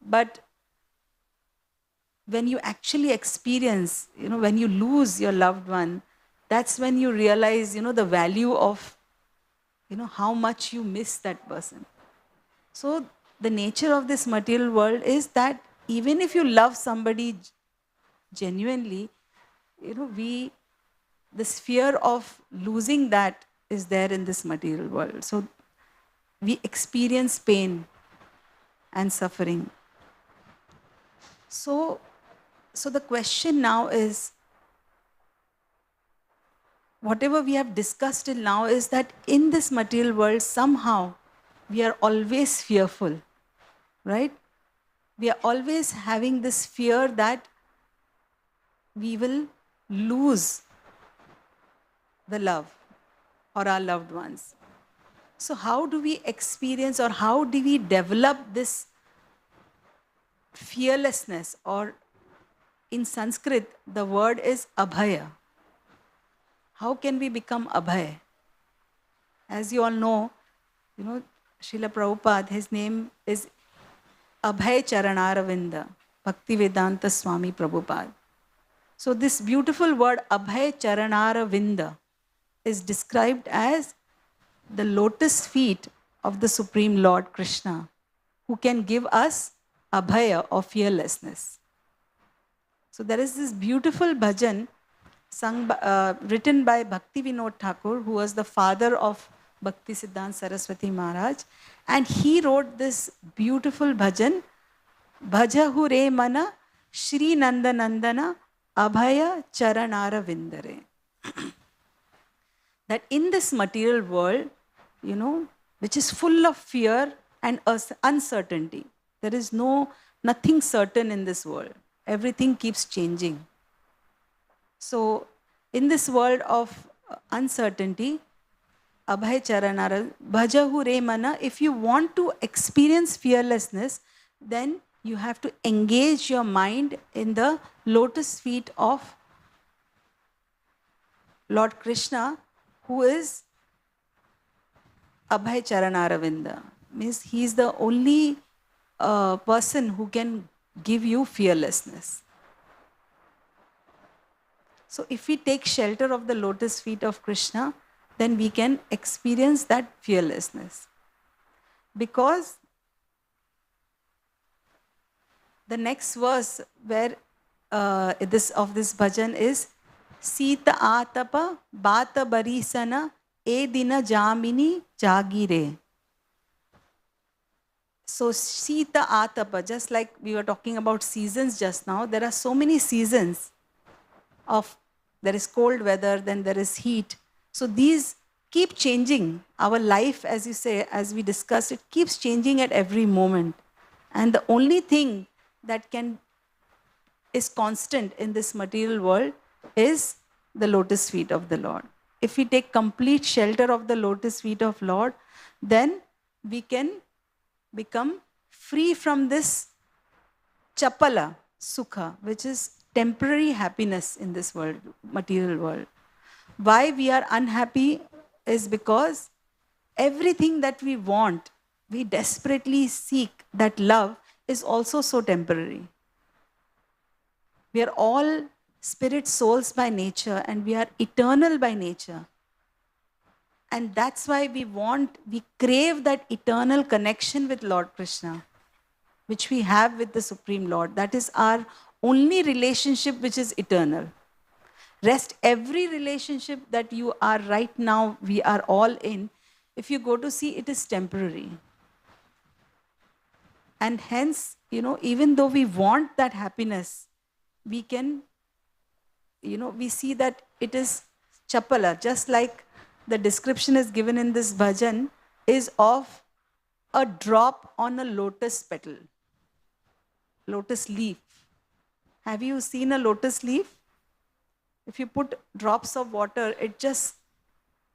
But when you actually experience, when you lose your loved one, that's when you realize, the value of how much you miss that person. So the nature of this material world is that even if you love somebody genuinely, this fear of losing that is there in this material world. So we experience pain and suffering. So the question now is, whatever we have discussed till now is that in this material world, somehow we are always fearful, right? We are always having this fear that we will lose the love or our loved ones. So how do we experience, or how do we develop this fearlessness? Or in Sanskrit, the word is abhaya. How can we become abhay? As you all know, Srila Prabhupada, his name is Abhay Charanaravinda, Bhaktivedanta Swami Prabhupada. So this beautiful word Abhay Charanaravinda is described as the lotus feet of the Supreme Lord Krishna, who can give us abhaya or fearlessness. So there is this beautiful bhajan written by Bhakti Vinod Thakur, who was the father of Bhakti Siddhanta Saraswati Maharaj, and he wrote this beautiful bhajan, Bhajahu re mana Shri Nanda Nandana Abhaya Charanara Vindare. That in this material world, which is full of fear and uncertainty, there is nothing certain in this world. Everything keeps changing. So in this world of uncertainty, Abhay Charanara, Bhajahu re mana, if you want to experience fearlessness, then you have to engage your mind in the lotus feet of Lord Krishna, who is Abhay Charanaravinda. Means he is the only person who can give you fearlessness. So if we take shelter of the lotus feet of Krishna, then we can experience that fearlessness. Because the next verse where this bhajan is Sita atapa bata barisana e dina jamini jagire. So Sita atapa, just like we were talking about seasons just now, there are so many seasons there is cold weather, then there is heat. So these keep changing. Our life, as you say, as we discussed, it keeps changing at every moment. And the only thing that is constant in this material world is the lotus feet of the Lord. If we take complete shelter of the lotus feet of Lord, then we can become free from this chapala sukha, which is temporary happiness in this world, material world. Why we are unhappy is because everything that we want, we desperately seek, that love is also so temporary. We are all spirit souls by nature, and we are eternal by nature. And that's why we crave that eternal connection with Lord Krishna, which we have with the Supreme Lord. That is our only relationship which is eternal. Rest, every relationship that you are right now, we are all in, if you go to see, it is temporary. And hence, even though we want that happiness, we can, we see that it is chapala, just like the description is given in this bhajan, is of a drop on a lotus petal, lotus leaf. Have you seen a lotus leaf? If you put drops of water, it just,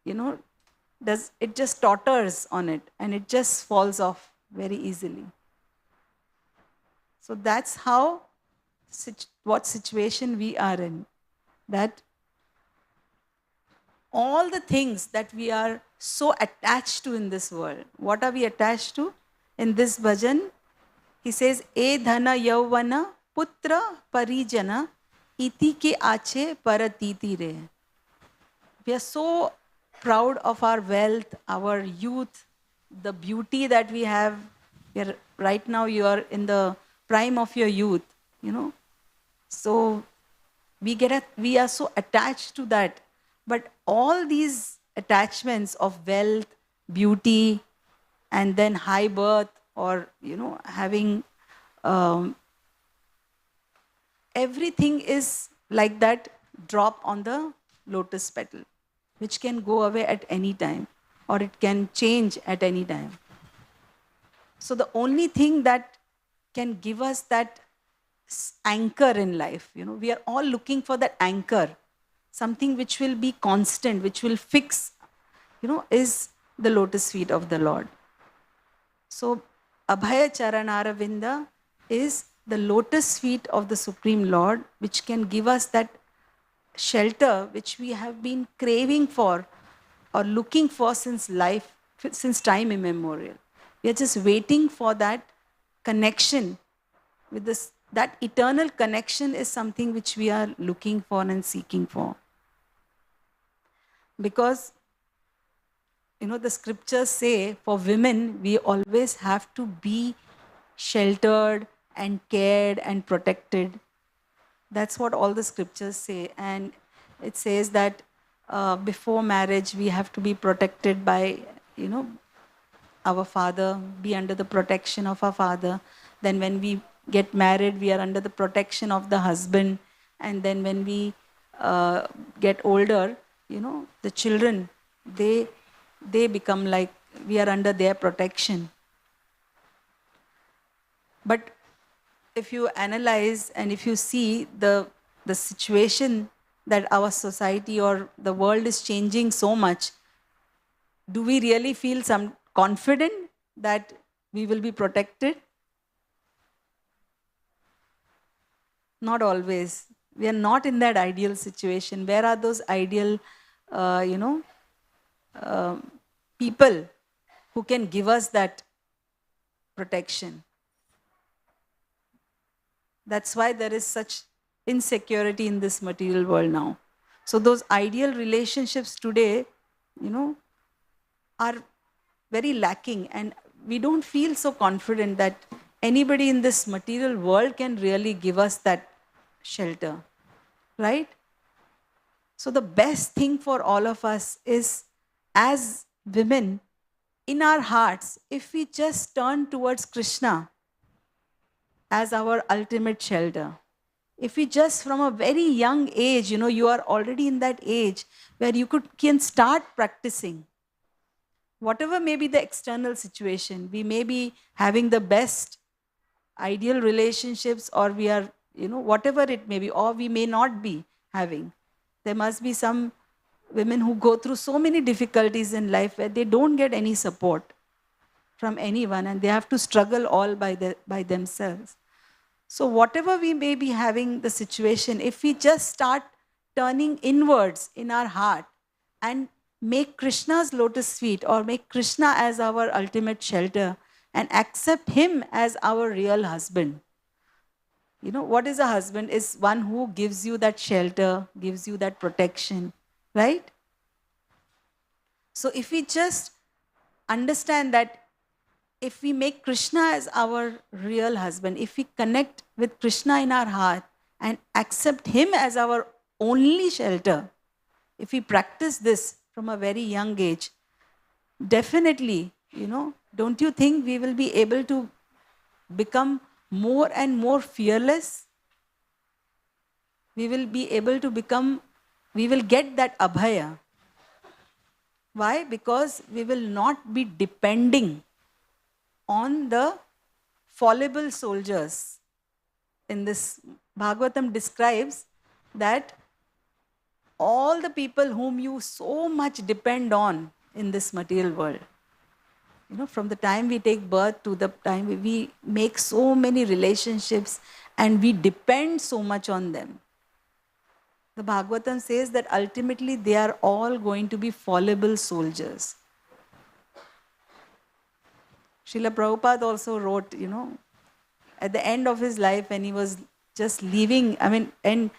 it just totters on it and it just falls off very easily. So that's what situation we are in. That all the things that we are so attached to in this world, what are we attached to? In this bhajan, he says, E dhana yauvana putra parijana iti ke ache paratiti re. We are so proud of our wealth, our youth, the beauty that we have. Right now you are in the prime of your youth, So we are so attached to that. But all these attachments of wealth, beauty, and then high birth, or having everything is like that drop on the lotus petal, which can go away at any time, or it can change at any time. So the only thing that can give us that anchor in life, we are all looking for that anchor, something which will be constant, which will fix, is the lotus feet of the Lord. So Abhaya Charanaravinda is the lotus feet of the Supreme Lord, which can give us that shelter which we have been craving for or looking for since time immemorial. We are just waiting for that connection with this. That eternal connection is something which we are looking for and seeking for. Because, the scriptures say for women, we always have to be sheltered and cared and protected. That's what all the scriptures say. And it says that before marriage, we have to be protected by, our father, be under the protection of our father. Then when we get married, we are under the protection of the husband. And then when we get older, the children, they become like we are under their protection. But if you analyze and if you see the situation that our society or the world is changing so much, do we really feel some confident that we will be protected? Not always. We are not in that ideal situation. Where are those ideal, people who can give us that protection? That's why there is such insecurity in this material world now. So those ideal relationships today, are very lacking, and we don't feel so confident that anybody in this material world can really give us that shelter, right? So the best thing for all of us is, as women, in our hearts, if we just turn towards Krishna as our ultimate shelter, if we just from a very young age, you are already in that age where you can start practicing. Whatever may be the external situation, we may be having the best ideal relationships, or we are, whatever it may be, or we may not be having. There must be some women who go through so many difficulties in life where they don't get any support from anyone, and they have to struggle all by themselves. So whatever we may be having the situation, if we just start turning inwards in our heart and make Krishna's lotus feet, or make Krishna as our ultimate shelter, and accept him as our real husband. What is a husband? Is one who gives you that shelter, gives you that protection, right? So if we just understand that, if we make Krishna as our real husband, if we connect with Krishna in our heart and accept him as our only shelter, if we practice this from a very young age, definitely, don't you think we will be able to become more and more fearless? We will be able to we will get that abhaya. Why? Because we will not be depending on the fallible soldiers. In this, Bhagavatam describes that all the people whom you so much depend on in this material world, from the time we take birth to the time we make so many relationships and we depend so much on them. The Bhagavatam says that ultimately they are all going to be fallible soldiers. Srila Prabhupada also wrote, at the end of his life, when he was just leaving, when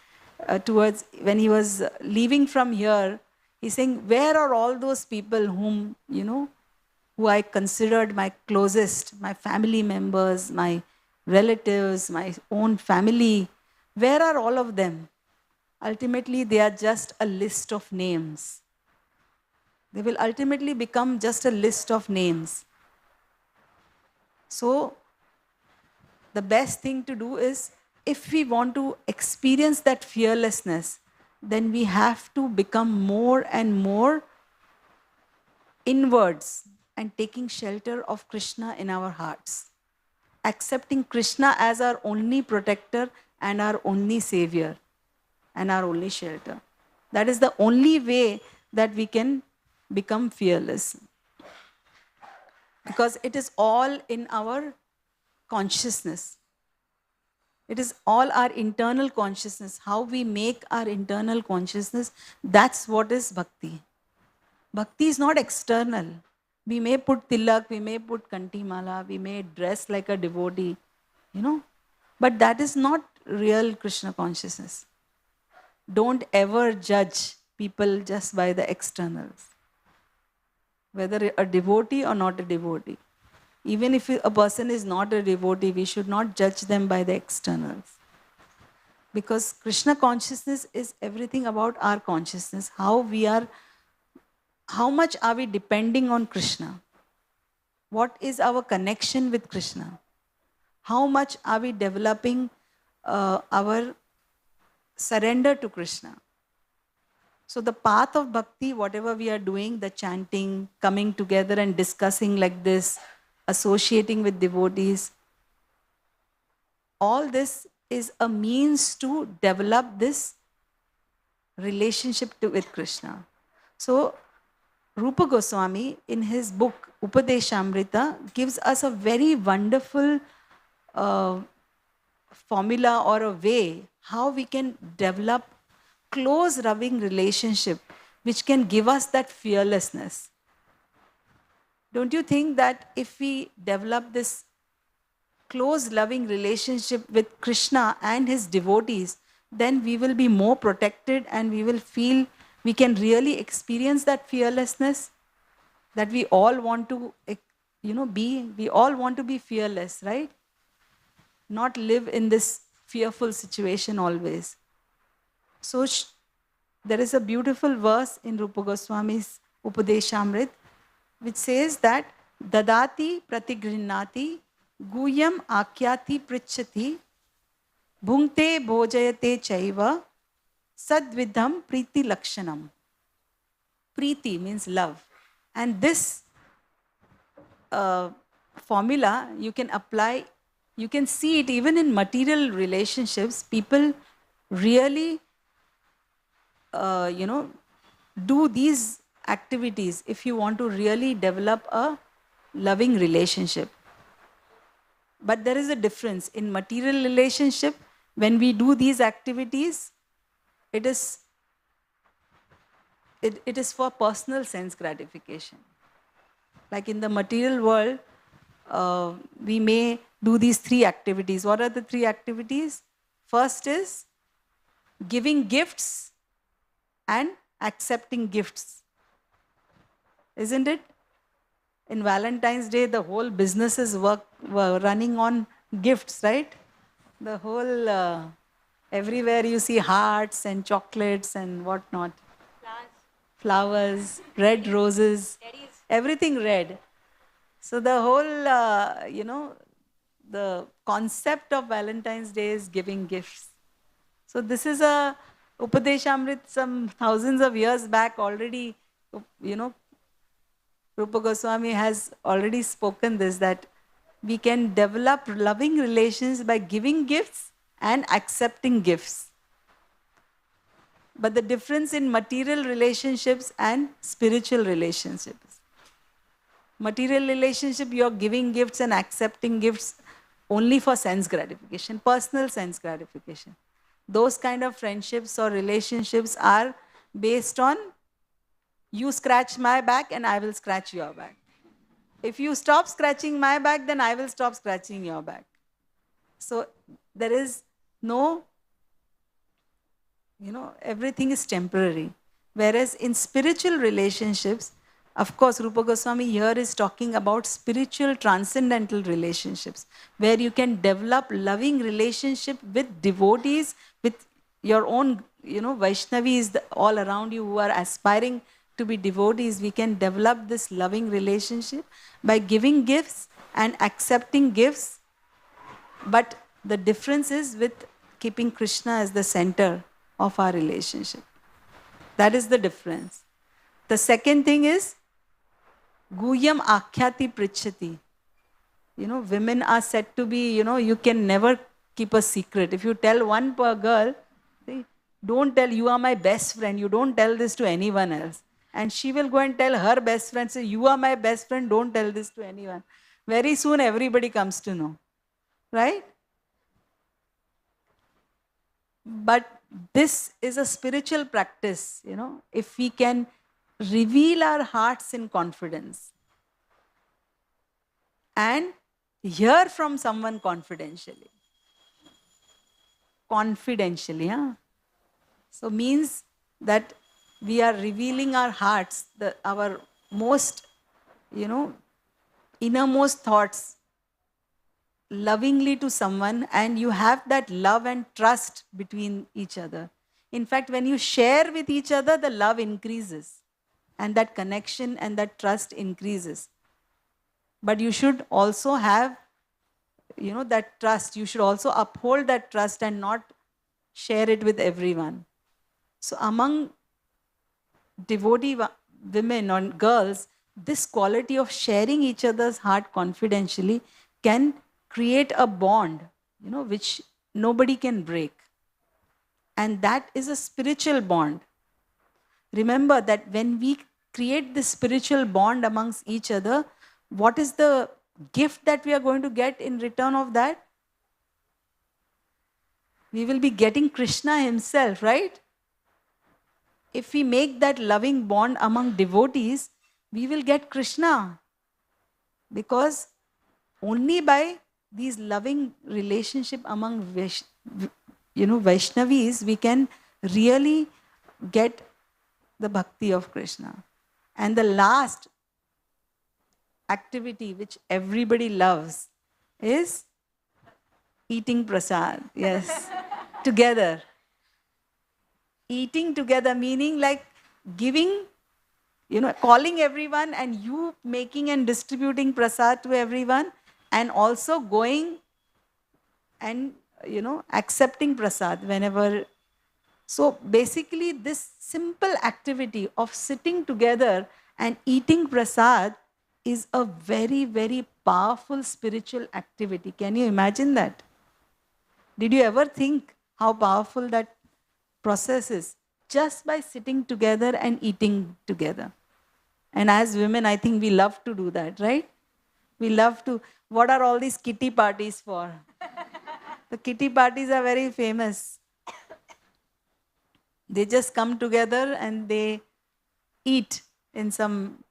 he was leaving from here, He's saying, where are all those people whom, who I considered my closest, my family members, my relatives, my own family? Where are all of them? Ultimately, they are just a list of names. They will ultimately become just a list of names. So, the best thing to do is, if we want to experience that fearlessness, then we have to become more and more inwards and taking shelter of Krishna in our hearts. Accepting Krishna as our only protector and our only savior and our only shelter. That is the only way that we can become fearless. Because it is all in our consciousness. It is all our internal consciousness. How we make our internal consciousness, that's what is bhakti. Bhakti is not external. We may put tilak, we may put kantimala, we may dress like a devotee, but that is not real Krishna consciousness. Don't ever judge people just by the externals, whether a devotee or not a devotee. Even if a person is not a devotee, we should not judge them by the externals. Because Krishna consciousness is everything about our consciousness. How much are we depending on Krishna? What is our connection with Krishna? How much are we developing our surrender to Krishna? So the path of bhakti, whatever we are doing, the chanting, coming together and discussing like this, associating with devotees, all this is a means to develop this relationship with Krishna. So Rupa Goswami, in his book Upadeshamrita, gives us a very wonderful formula or a way how we can develop close, loving relationship which can give us that fearlessness. Don't you think that if we develop this close, loving relationship with Krishna and his devotees, then we will be more protected and we will feel we can really experience that fearlessness that we all want to, be. We all want to be fearless, right? Not live in this fearful situation always. So there is a beautiful verse in Rupa Goswami's Upadeshamrit which says that Dadati pratigrihnati guyam akyati prichati bhungte bhojayate chaiva sadvidham priti lakshanam. Priti means love. And this formula you can apply, you can see it even in material relationships. People really, do these activities if you want to really develop a loving relationship. But there is a difference. In material relationship, when we do these activities, it is for personal sense gratification. Like in the material world, we may do these 3 activities. What are the 3 activities? First is giving gifts and accepting gifts. Isn't it? In Valentine's Day, the whole businesses were running on gifts, right? The whole, everywhere you see hearts and chocolates and whatnot. Flowers, red roses, everything red. So the whole, the concept of Valentine's Day is giving gifts. So this is a Upadeshamrit some thousands of years back already, Rupa Goswami has already spoken this, that we can develop loving relations by giving gifts and accepting gifts. But the difference in material relationships and spiritual relationships. Material relationship, you're giving gifts and accepting gifts only for sense gratification, personal sense gratification. Those kind of friendships or relationships are based on you scratch my back and I will scratch your back. If you stop scratching my back, then I will stop scratching your back. So there is no, everything is temporary. Whereas in spiritual relationships, of course, Rupa Goswami here is talking about spiritual transcendental relationships, where you can develop loving relationship with devotees, with your own, Vaishnavis all around you who are aspiring to be devotees. We can develop this loving relationship by giving gifts and accepting gifts. But the difference is with keeping Krishna as the center of our relationship. That is the difference. The second thing is Guyam Akhyati Prichati. Women are said to be, you can never keep a secret. If you tell one per girl, don't tell, you are my best friend, you don't tell this to anyone else. And she will go and tell her best friend, say, you are my best friend, don't tell this to anyone. Very soon everybody comes to know. Right? But this is a spiritual practice, if we can reveal our hearts in confidence and hear from someone confidentially. Confidentially, So means that we are revealing our hearts, our most, innermost thoughts lovingly to someone, and you have that love and trust between each other. In fact, when you share with each other, the love increases and that connection and that trust increases. But you should also have, that trust. You should also uphold that trust and not share it with everyone. So among devotee women or girls, this quality of sharing each other's heart confidentially can create a bond, which nobody can break. And that is a spiritual bond. Remember that when we create this spiritual bond amongst each other, what is the gift that we are going to get in return of that? We will be getting Krishna himself, right? If we make that loving bond among devotees, we will get Krishna. Because only by these loving relationship among Vaishnavis, we can really get the bhakti of Krishna. And the last activity which everybody loves is eating prasad. Yes, together. Eating together, meaning like giving, calling everyone and you making and distributing prasad to everyone, and also going and, accepting prasad whenever. So basically this simple activity of sitting together and eating prasad is a very, very powerful spiritual activity. Can you imagine that? Did you ever think how powerful that process is? Just by sitting together and eating together. And as women, I think we love to do that, right? We love to. What are all these kitty parties for? The kitty parties are very famous. They just come together and they eat in some.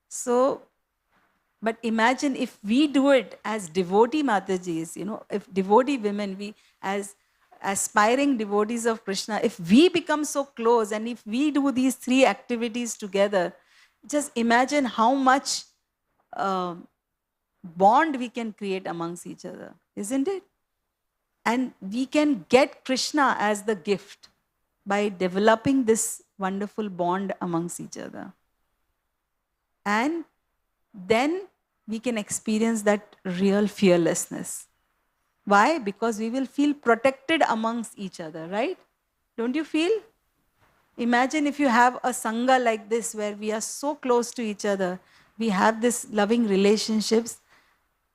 So, but imagine if we do it as devotee Matajis, if devotee women, we as aspiring devotees of Krishna, if we become so close and if we do these three activities together, just imagine how much bond we can create amongst each other, isn't it? And we can get Krishna as the gift by developing this wonderful bond amongst each other. And then we can experience that real fearlessness. Why? Because we will feel protected amongst each other, right? Don't you feel? Imagine if you have a sangha like this where we are so close to each other, we have this loving relationships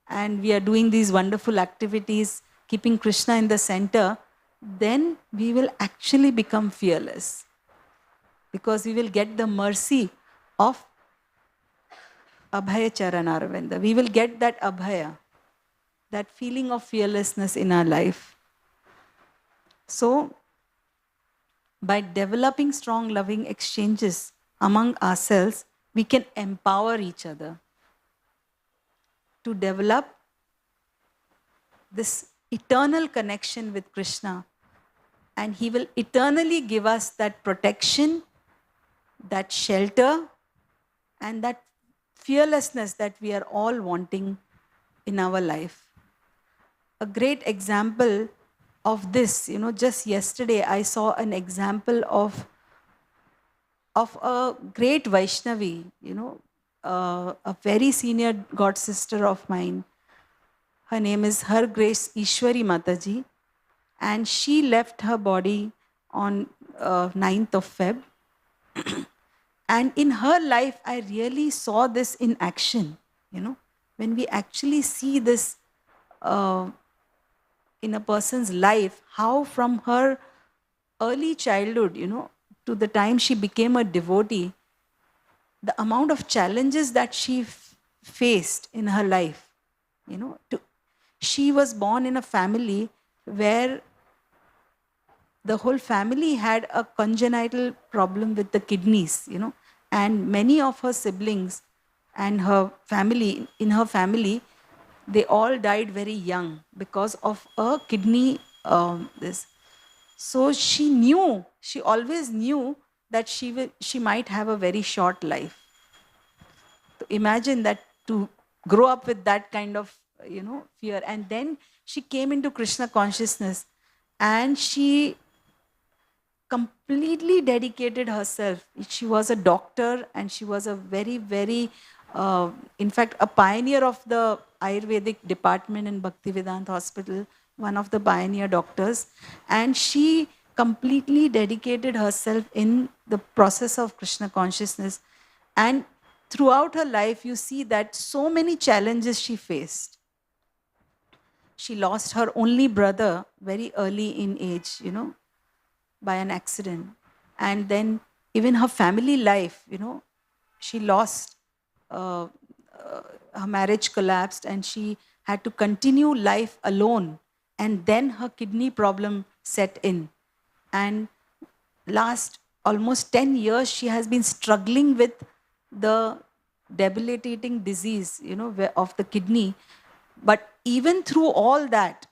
and we are doing these wonderful activities, keeping Krishna in the center, then we will actually become fearless. Because we will get the mercy of Abhaya Charanaravinda. We will get that Abhaya, that feeling of fearlessness in our life. So, by developing strong loving exchanges among ourselves, we can empower each other to develop this eternal connection with Krishna. And He will eternally give us that protection that shelter, and that fearlessness that we are all wanting in our life. A great example of this, just yesterday I saw an example of a great Vaishnavi, a very senior god sister of mine. Her name is Her Grace Ishwari Mataji, and she left her body on 9th of Feb. And in her life, I really saw this in action. When we actually see this in a person's life, how from her early childhood, to the time she became a devotee, the amount of challenges that she faced in her life, she was born in a family where the whole family had a congenital problem with the kidneys, and many of her siblings and in her family, they all died very young because of a kidney this. So she always knew that she might have a very short life. To imagine that, to grow up with that kind of fear. And then she came into Krishna consciousness, and she completely dedicated herself. She was a doctor, and she was a very, very, in fact, a pioneer of the Ayurvedic department in Bhaktivedanta Hospital, one of the pioneer doctors. And she completely dedicated herself in the process of Krishna consciousness. And throughout her life, you see that so many challenges she faced. She lost her only brother very early in age, by an accident. And then even her family life, she lost, her marriage collapsed, and she had to continue life alone. And then her kidney problem set in. And last almost 10 years, she has been struggling with the debilitating disease, of the kidney. But even through all that,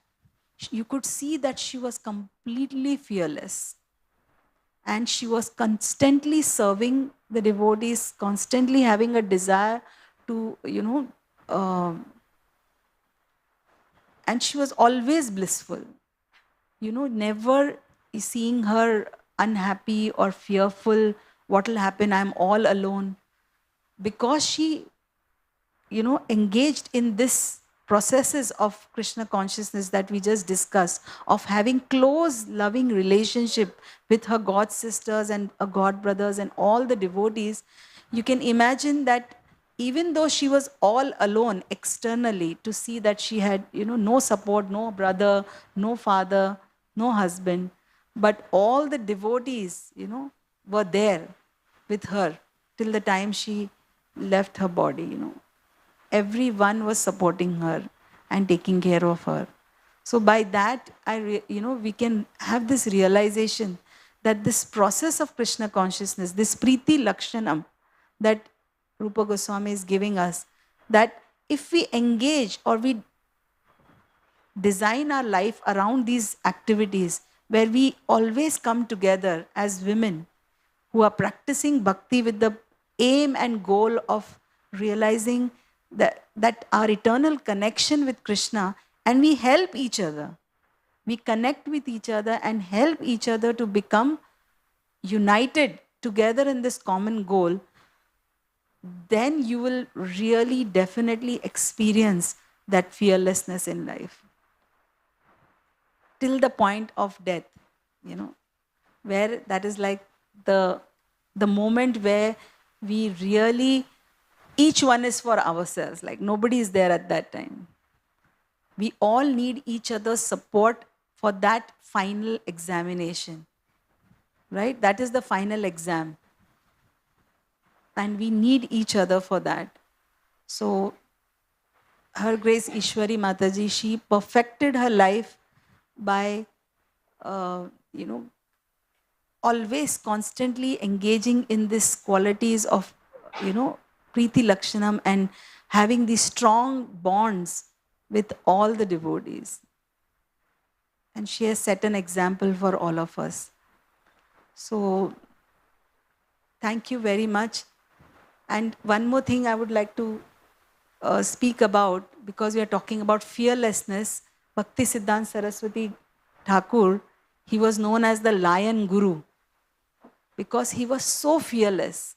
you could see that she was completely fearless. And she was constantly serving the devotees, constantly having a desire to, and she was always blissful. Never seeing her unhappy or fearful, what will happen, I'm all alone. Because she, engaged in this processes of Krishna consciousness that we just discussed, of having close, loving relationship with her god sisters and her god brothers and all the devotees, you can imagine that even though she was all alone externally, to see that she had, no support, no brother, no father, no husband, but all the devotees, were there with her till the time she left her body, Everyone was supporting her and taking care of her. So by that, we can have this realization that this process of Krishna consciousness, this Priti Lakshanam that Rupa Goswami is giving us, that if we engage or we design our life around these activities, where we always come together as women who are practicing bhakti with the aim and goal of realizing that our eternal connection with Krishna, and we help each other. We connect with each other and help each other to become united together in this common goal, then you will really definitely experience that fearlessness in life. Till the point of death, where that is like the moment where we really, each one is for ourselves, like nobody is there at that time. We all need each other's support for that final examination, right? That is the final exam. And we need each other for that. So, Her Grace Ishwari Mataji, she perfected her life by, always constantly engaging in these qualities of, Priti Lakshanam and having these strong bonds with all the devotees. And she has set an example for all of us. So Thank you very much. And one more thing I would like to speak about, because we are talking about fearlessness. Bhakti Siddhanta Saraswati Thakur, he was known as the Lion Guru because he was so fearless.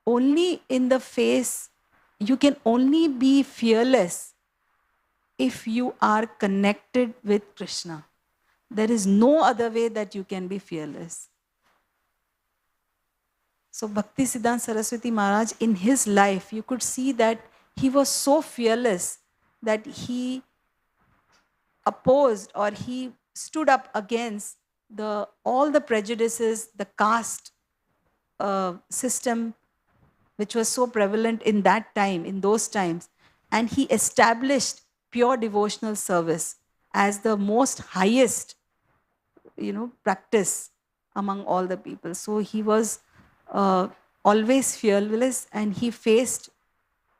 Only in the face, you can only be fearless if you are connected with Krishna. There is no other way that you can be fearless. So Bhakti Siddhanta Saraswati Maharaj, in his life, you could see that he was so fearless that he opposed, or he stood up against all the prejudices, the caste system, which was so prevalent in that time, in those times. And he established pure devotional service as the most highest, practice among all the people. So he was always fearless, and he faced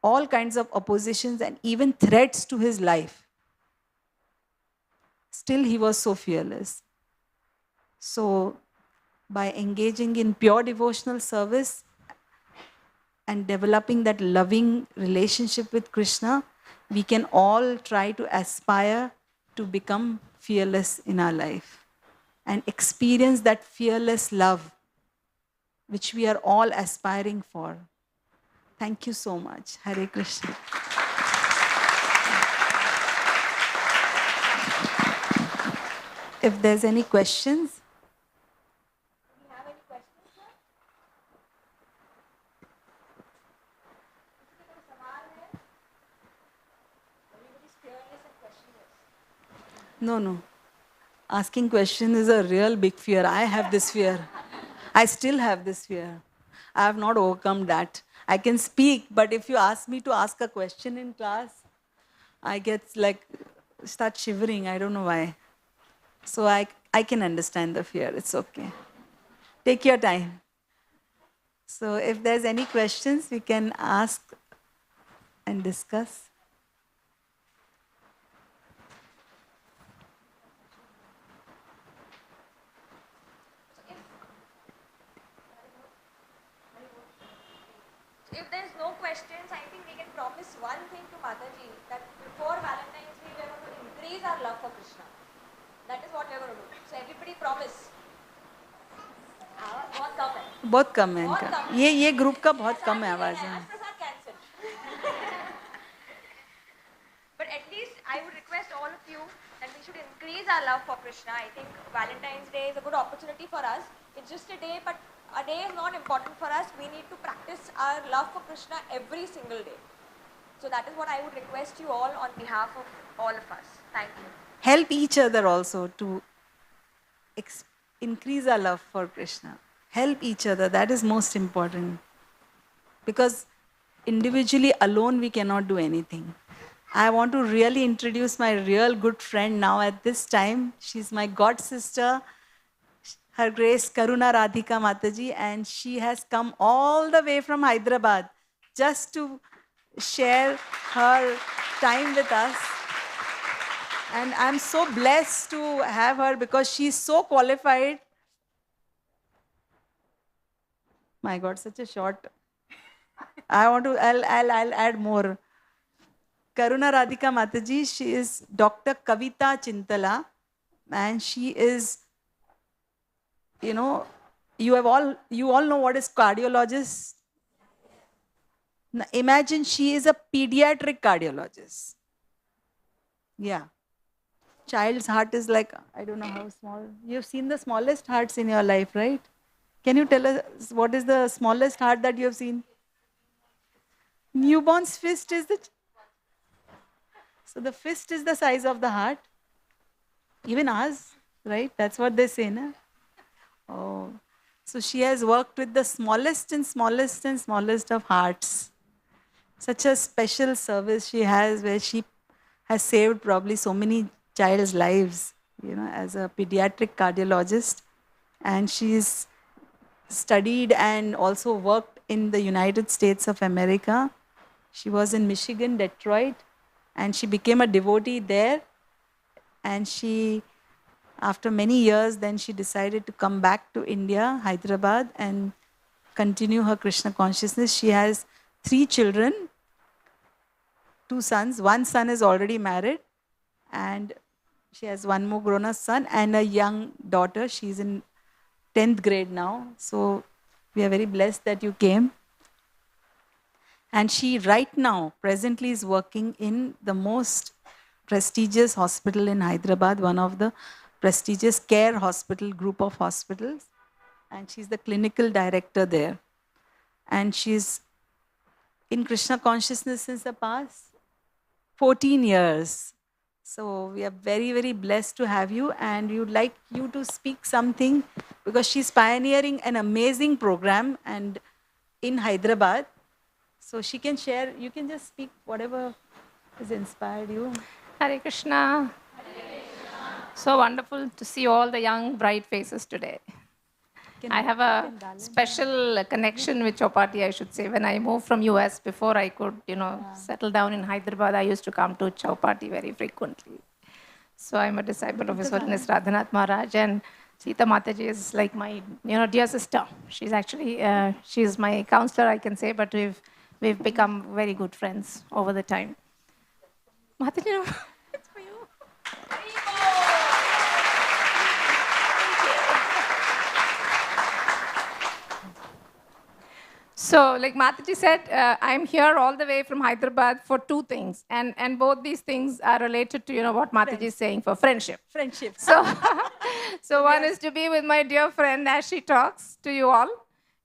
all kinds of oppositions and even threats to his life. Still, he was so fearless. So, by engaging in pure devotional service and developing that loving relationship with Krishna, we can all try to aspire to become fearless in our life and experience that fearless love which we are all aspiring for. Thank you so much. Hare Krishna. If there's any questions. Do you have any questions, sir? किसी को कोई सवाल है? Everybody's fearless and questionless. No. Asking question is a real big fear. I have this fear. I still have this fear. I have not overcome that. I can speak, but if you ask me to ask a question in class, I start shivering. I don't know why. So I can understand the fear. It's okay. Take your time. So if there's any questions, we can ask and discuss. If there's no questions, I think we can promise one thing to Mataji, that before Valentine's Day, we are going to increase our love for Krishna. That is what we are going to do. So everybody promise. बहुत कम है. बहुत कम है इनका. ये group का बहुत कम है आवाज है. Cancel. But at least I would request all of you that we should increase our love for Krishna. I think Valentine's Day is a good opportunity for us. It's just a day, but a day is not important for us. We need to practice our love for Krishna every single day. So that is what I would request you all on behalf of all of us. Thank you. Help each other also to increase our love for Krishna. Help each other. That is most important. Because individually, alone, we cannot do anything. I want to really introduce my real good friend now at this time. She's my god sister, Her Grace Karuna Radhika Mataji, and she has come all the way from Hyderabad just to share her time with us. And I'm so blessed to have her because she's so qualified. My God, such a short. I'll add more. Karuna Radhika Mataji, she is Dr. Kavita Chintala, and she is, you all know what is cardiologist. Now, imagine she is a pediatric cardiologist. Yeah. Child's heart is like, I don't know how small. You've seen the smallest hearts in your life, right? Can you tell us what is the smallest heart that you have seen? Newborn's fist is so the fist is the size of the heart. Even ours, right? That's what they say, na? Oh. So she has worked with the smallest and smallest and smallest of hearts. Such a special service she has, where she has saved probably so many child's lives, as a pediatric cardiologist. And she's studied and also worked in the United States of America. She was in Michigan, Detroit, and she became a devotee there. And after many years, then she decided to come back to India, Hyderabad, and continue her Krishna consciousness. She has 3 children, 2 sons. One son is already married, and she has one more grown-up son and a young daughter. She's in 10th grade now. So we are very blessed that you came. And she right now, presently, is working in the most prestigious hospital in Hyderabad, one of the prestigious care hospital group of hospitals. And she's the clinical director there. And she's in Krishna consciousness since the past 14 years. So we are very, very blessed to have you, and we would like you to speak something because she's pioneering an amazing program and in Hyderabad. So she can share, you can just speak whatever has inspired you. Hare Krishna. So wonderful to see all the young, bright faces today. I have a special connection with Chowpatty, I should say. When I moved from US, before I could, settle down in Hyderabad, I used to come to Chowpatty very frequently. So I'm a disciple of His Holiness Radhanath Maharaj, and Sita Mataji is like my, dear sister. She's actually, she's my counselor, I can say, but we've become very good friends over the time. Mataji, it's for you. So, like Mataji said, I'm here all the way from Hyderabad for 2 things. And both these things are related to, what Mataji is saying for friendship. Friendship. So one is to be with my dear friend as she talks to you all.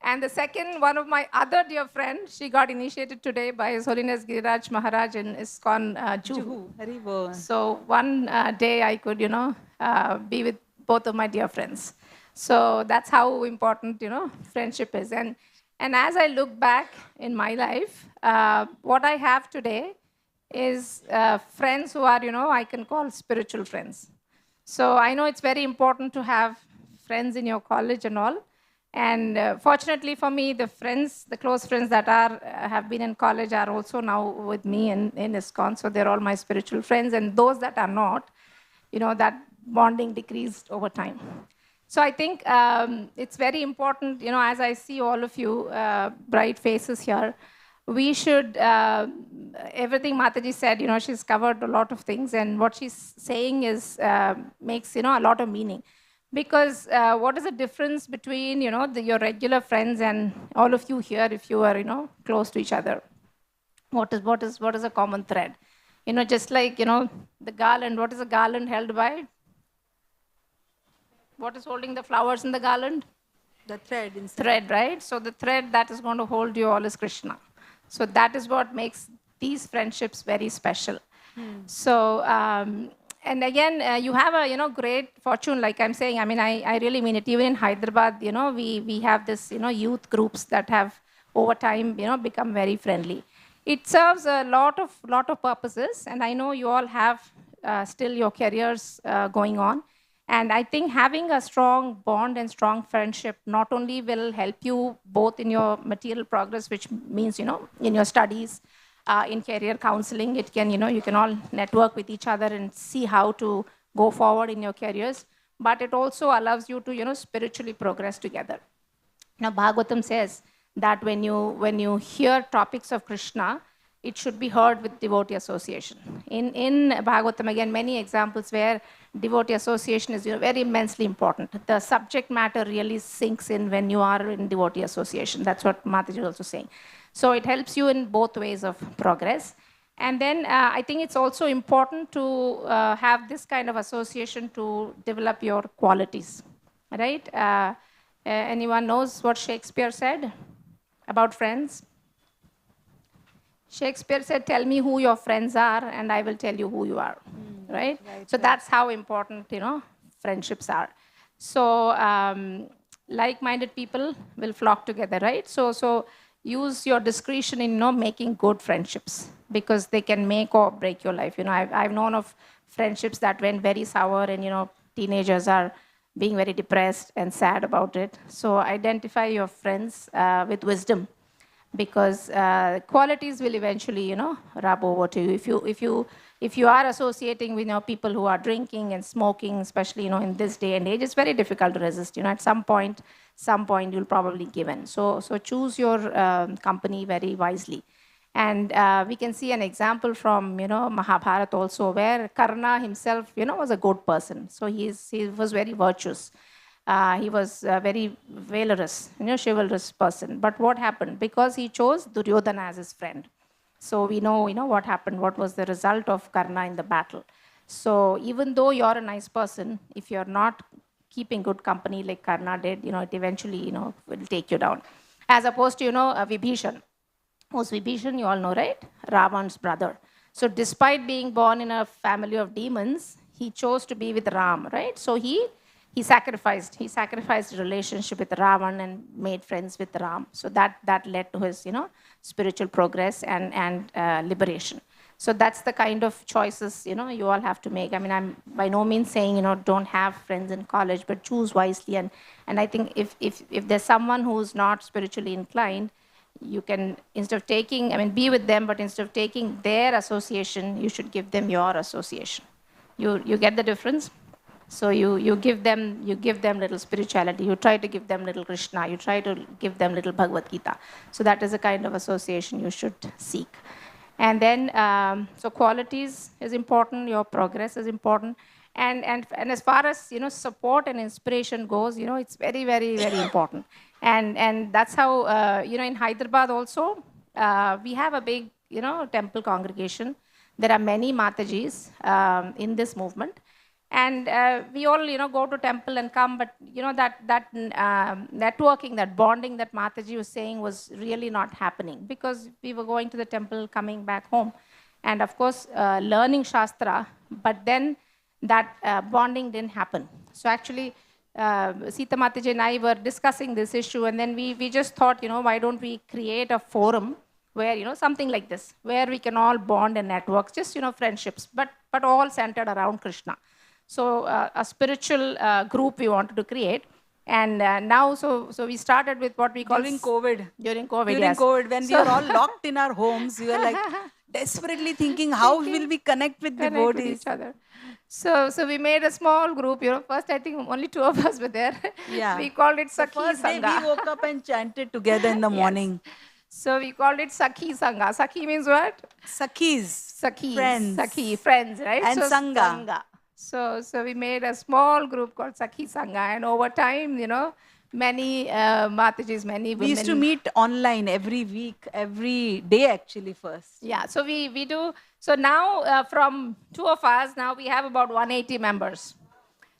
And the second, one of my other dear friends, she got initiated today by His Holiness Giriraj Maharaj in ISKCON Chowpatty. So one day I could, be with both of my dear friends. So that's how important, friendship is. And as I look back in my life, what I have today is friends who are, I can call spiritual friends. So I know it's very important to have friends in your college and all. And fortunately for me, the close friends that have been in college are also now with me in ISKCON. So they're all my spiritual friends. And those that are not, that bonding decreased over time. So I think it's very important, as I see all of you bright faces here, we should, everything Mataji said, she's covered a lot of things. And what she's saying makes, a lot of meaning. Because what is the difference between, your regular friends and all of you here if you are, close to each other? What is a common thread? Just like, the garland, what is a garland held by? What is holding the flowers in the garland? The thread inside. Thread, right? So the thread that is going to hold you all is Krishna. So that is what makes these friendships very special. So, and again, you have a, great fortune, like I'm saying. I mean, I really mean it. Even in Hyderabad, we have this, youth groups that have over time, become very friendly. It serves a lot of purposes. And I know you all have still your careers going on. And I think having a strong bond and strong friendship not only will help you both in your material progress, which means, in your studies, in career counseling, it can, you can all network with each other and see how to go forward in your careers. But it also allows you to, spiritually progress together. Now, Bhagavatam says that when you hear topics of Krishna, it should be heard with devotee association. In Bhagavatam, again, many examples where devotee association is very immensely important. The subject matter really sinks in when you are in devotee association. That's what Mataji is also saying. So it helps you in both ways of progress. And then I think it's also important to have this kind of association to develop your qualities, right? Anyone knows what Shakespeare said about friends? Shakespeare said, tell me who your friends are and I will tell you who you are, right? So that's how important, friendships are. So like-minded people will flock together, right? So use your discretion in, making good friendships because they can make or break your life. I've known of friendships that went very sour and, teenagers are being very depressed and sad about it. So identify your friends with wisdom. Because qualities will eventually, rub over to you. If you if you are associating with people who are drinking and smoking, especially in this day and age, it's very difficult to resist. At some point you'll probably give in. So choose your company very wisely. And we can see an example from Mahabharata also, where Karna himself was a good person. So he was very virtuous. He was a very valorous, chivalrous person. But what happened? Because he chose Duryodhana as his friend. So we know, what happened, what was the result of Karna in the battle. So even though you're a nice person, if you're not keeping good company like Karna did, it eventually, will take you down. As opposed to, Vibhishan. Who's Vibhishan? You all know, right? Ravan's brother. So despite being born in a family of demons, he chose to be with Ram, right? So he sacrificed relationship with Ravan and made friends with Ram. So that led to his, spiritual progress and liberation. So that's the kind of choices, you all have to make. I mean, I'm by no means saying, don't have friends in college, but choose wisely. And I think if there's someone who's not spiritually inclined, you can, instead of taking, be with them, but instead of taking their association, you should give them your association. You get the difference? So you give them little spirituality. You try to give them little Krishna. You try to give them little Bhagavad Gita. So that is the kind of association you should seek. And then, so qualities is important. Your progress is important. And as far as support and inspiration goes, it's very, very, very important. And that's how in Hyderabad also we have a big temple congregation. There are many Matajis in this movement. And we all, go to temple and come, but that networking, that bonding that Mataji was saying was really not happening because we were going to the temple, coming back home, and of course learning Shastra, but then that bonding didn't happen. So actually, Sita Mataji and I were discussing this issue, and then we just thought, why don't we create a forum where something like this, where we can all bond and network, just friendships, but all centered around Krishna. So a spiritual group we wanted to create. And now, so we started with what we call... During COVID, yes. when we were all locked in our homes, we were like desperately thinking, how will we connect with devotees? With each other. So we made a small group. First I think only 2 of us were there. Yeah. We called it Sakhi First day Sangha. we woke up and chanted together in the morning. So we called it Sakhi Sangha. Sakhi means what? Sakhis. Friends. Sakhi, friends, right? And so, Sangha. So we made a small group called Sakhi Sangha, and over time, many Matajis, many women. We used to meet online every week, every day actually first. Yeah, so we do. So now from 2 of us, now we have about 180 members.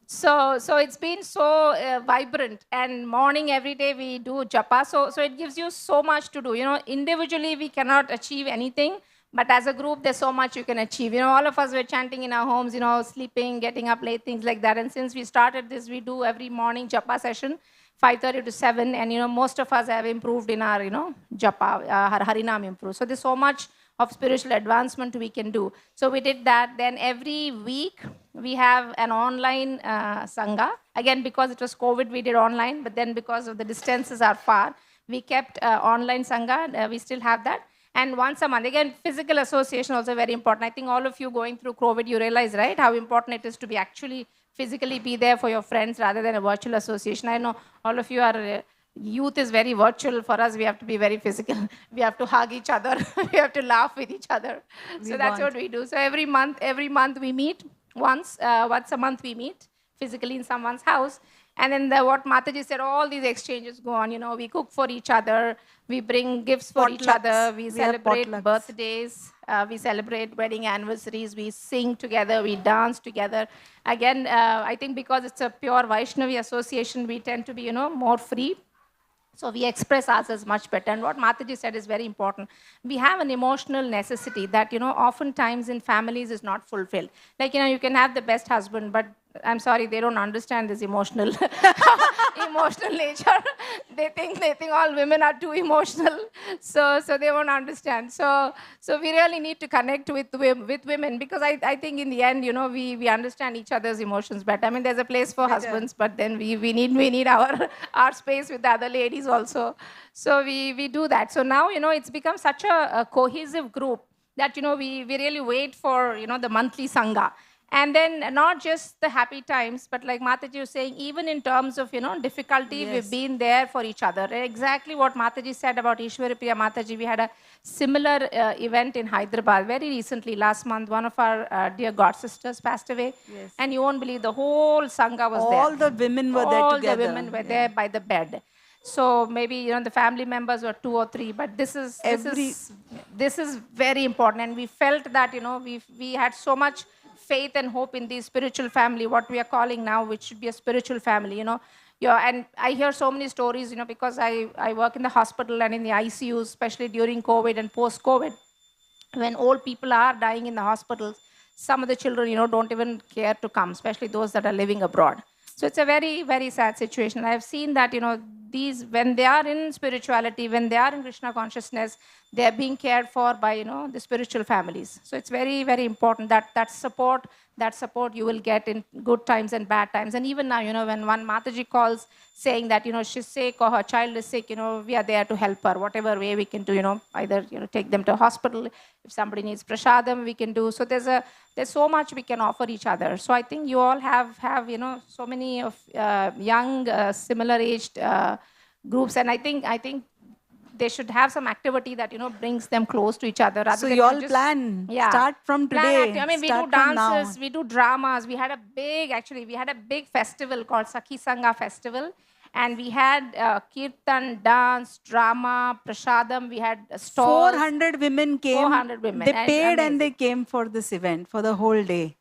So it's been so vibrant, and morning every day we do japa. So it gives you so much to do. Individually we cannot achieve anything. But as a group, there's so much you can achieve. All of us were chanting in our homes, sleeping, getting up late, things like that. And since we started this, we do every morning japa session, 5:30 to 7. And, most of us have improved in our, japa, our Harinam improved. So there's so much of spiritual advancement we can do. So we did that. Then every week, we have an online Sangha. Again, because it was COVID, we did online. But then because of the distances are far, we kept online Sangha. We still have that. And once a month, again, physical association also very important. I think all of you going through COVID, you realize, right, how important it is to be actually physically be there for your friends rather than a virtual association. I know all of you are, youth is very virtual. For us, we have to be very physical. We have to hug each other. We have to laugh with each other. So that's what we do. So every month we meet. Once a month we meet physically in someone's house. And then what Mataji said, all these exchanges go on. We cook for each other. We bring gifts for each other. We celebrate birthdays. We celebrate wedding anniversaries. We sing together. We dance together. Again, I think because it's a pure Vaishnavi association, we tend to be, more free. So we express ourselves much better. And what Mataji said is very important. We have an emotional necessity that, oftentimes in families is not fulfilled. Like, you can have the best husband, but I'm sorry, they don't understand this emotional nature. They think all women are too emotional, so they won't understand. So we really need to connect with women, because I think in the end, we understand each other's emotions better. I mean, there's a place for husbands, but then we need our space with the other ladies also. So we do that. So now, it's become such a cohesive group that, we really wait for, the monthly Sangha. And then not just the happy times, but like Mataji was saying, even in terms of, difficulty, we've Yes. been there for each other. Exactly what Mataji said about Ishwari Priya Mataji. We had a similar event in Hyderabad very recently. Last month, one of our dear god sisters passed away. Yes. And you won't believe, the whole Sangha was there. All the women were there All together. the women were Yeah. there by the bed. So maybe, the family members were 2 or 3, but this is very important. And we felt that, we had so much faith and hope in the spiritual family, what we are calling now, which should be a spiritual family, and I hear so many stories, because I work in the hospital and in the ICUs, especially during COVID and post-COVID, when old people are dying in the hospitals, some of the children, don't even care to come, especially those that are living abroad. So it's a very, very sad situation. I've seen that, these, when they are in spirituality, when they are in Krishna consciousness, they are being cared for by, the spiritual families. So it's very, very important that support you will get in good times and bad times. And even now, when one Mataji calls saying that, she's sick or her child is sick, we are there to help her, whatever way we can do, either, take them to a hospital. If somebody needs prasadam, we can do. So there's so much we can offer each other. So I think you all have so many of young, similar aged groups. And I think they should have some activity that, brings them close to each other. So you all plan. Start from today. I mean, we do dances, we do dramas. We had a big festival called Sakhi Sangha Festival. And we had kirtan, dance, drama, prasadam. We had stalls. 400 women came. 400 women. They paid Amazing. and they came for this event for the whole day.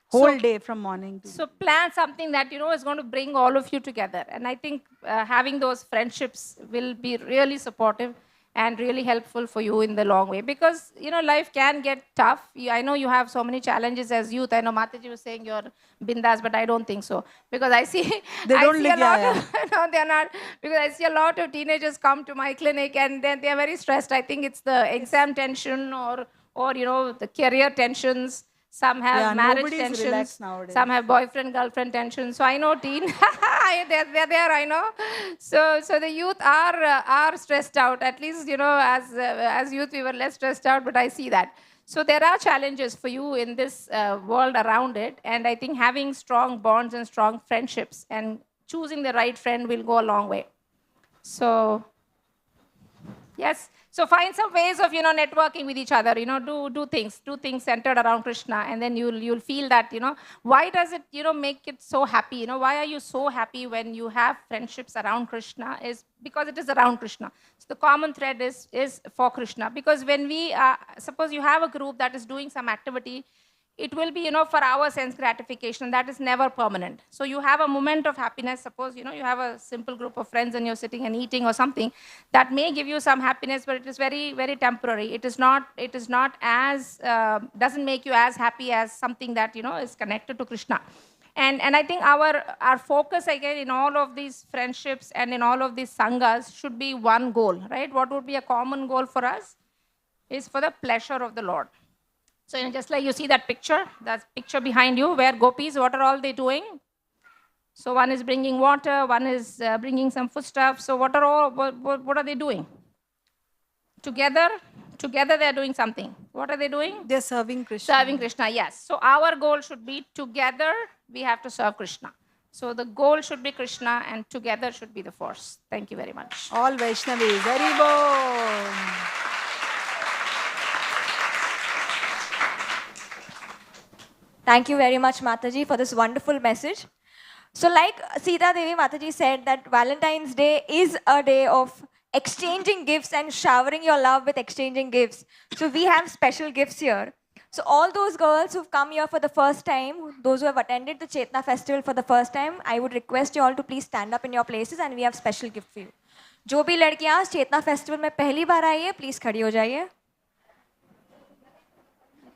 Whole day from morning to So plan something that, is going to bring all of you together. And I think having those friendships will be really supportive and really helpful for you in the long way. Because, life can get tough. I know you have so many challenges as youth. I know Mataji was saying you're bindas, but I don't think so. Because I see, They don't live, no, they're not. Because I see a lot of teenagers come to my clinic and then they're very stressed. I think it's the exam tension or the career tensions. Some have marriage tensions. Some have boyfriend, girlfriend tensions. So I know they're there, I know. So the youth are stressed out. At least, as youth, we were less stressed out, but I see that. So there are challenges for you in this world around it. And I think having strong bonds and strong friendships and choosing the right friend will go a long way. So, yes. So find some ways of, networking with each other, do things centered around Krishna. And then you'll feel that, why does it, make it so happy? Why are you so happy when you have friendships around Krishna? Is because it is around Krishna. So the common thread is for Krishna. Because when we, suppose you have a group that is doing some activity, it will be, for our sense gratification. That is never permanent. So you have a moment of happiness. Suppose, you have a simple group of friends and you're sitting and eating or something. That may give you some happiness, but it is very, very temporary. It is not as, doesn't make you as happy as something that, is connected to Krishna. And I think our focus, again, in all of these friendships and in all of these sanghas should be one goal, right? What would be a common goal for us is for the pleasure of the Lord. So just like you see that picture behind you, where gopis, what are all they doing? So one is bringing water, one is bringing some foodstuff. So what are they doing? Together they are doing something. What are they doing? They're serving Krishna. Serving Krishna, yes. So our goal should be together we have to serve Krishna. So the goal should be Krishna and together should be the force. Thank you very much. All Vaishnavis. Haribol. Thank you very much, Mataji, for this wonderful message. So like Sita Devi Mataji said, that Valentine's Day is a day of exchanging gifts and showering your love with exchanging gifts. So we have special gifts here. So all those girls who've come here for the first time, those who have attended the Chetana festival for the first time, I would request you all to please stand up in your places and we have special gift for you. जो भी लड़कियां चेतना festival में पहली बार आई है, please खड़ी हो जाइए.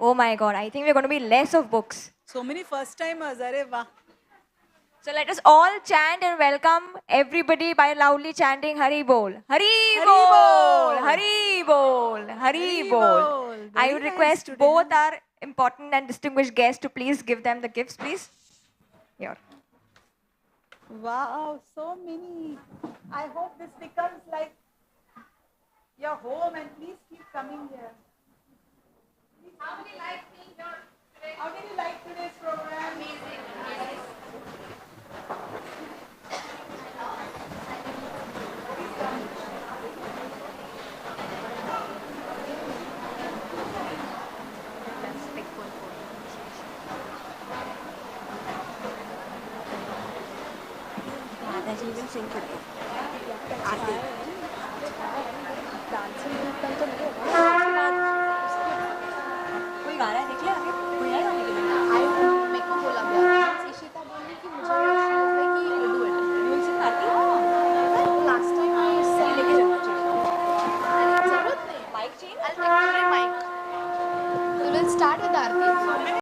Oh my God, I think we're going to be less of books. So many first timers, arey wah. So let us all chant and welcome everybody by loudly chanting Hari Bol. Hari Bol! Hari Bol! Hari Bol! I would request both our important and distinguished guests to please give them the gifts, please. Here. Wow, so many. I hope this becomes like your home and please keep coming here. How many like being here today? How did you like today's program? Amazing. Radha ji will sing today. Dancing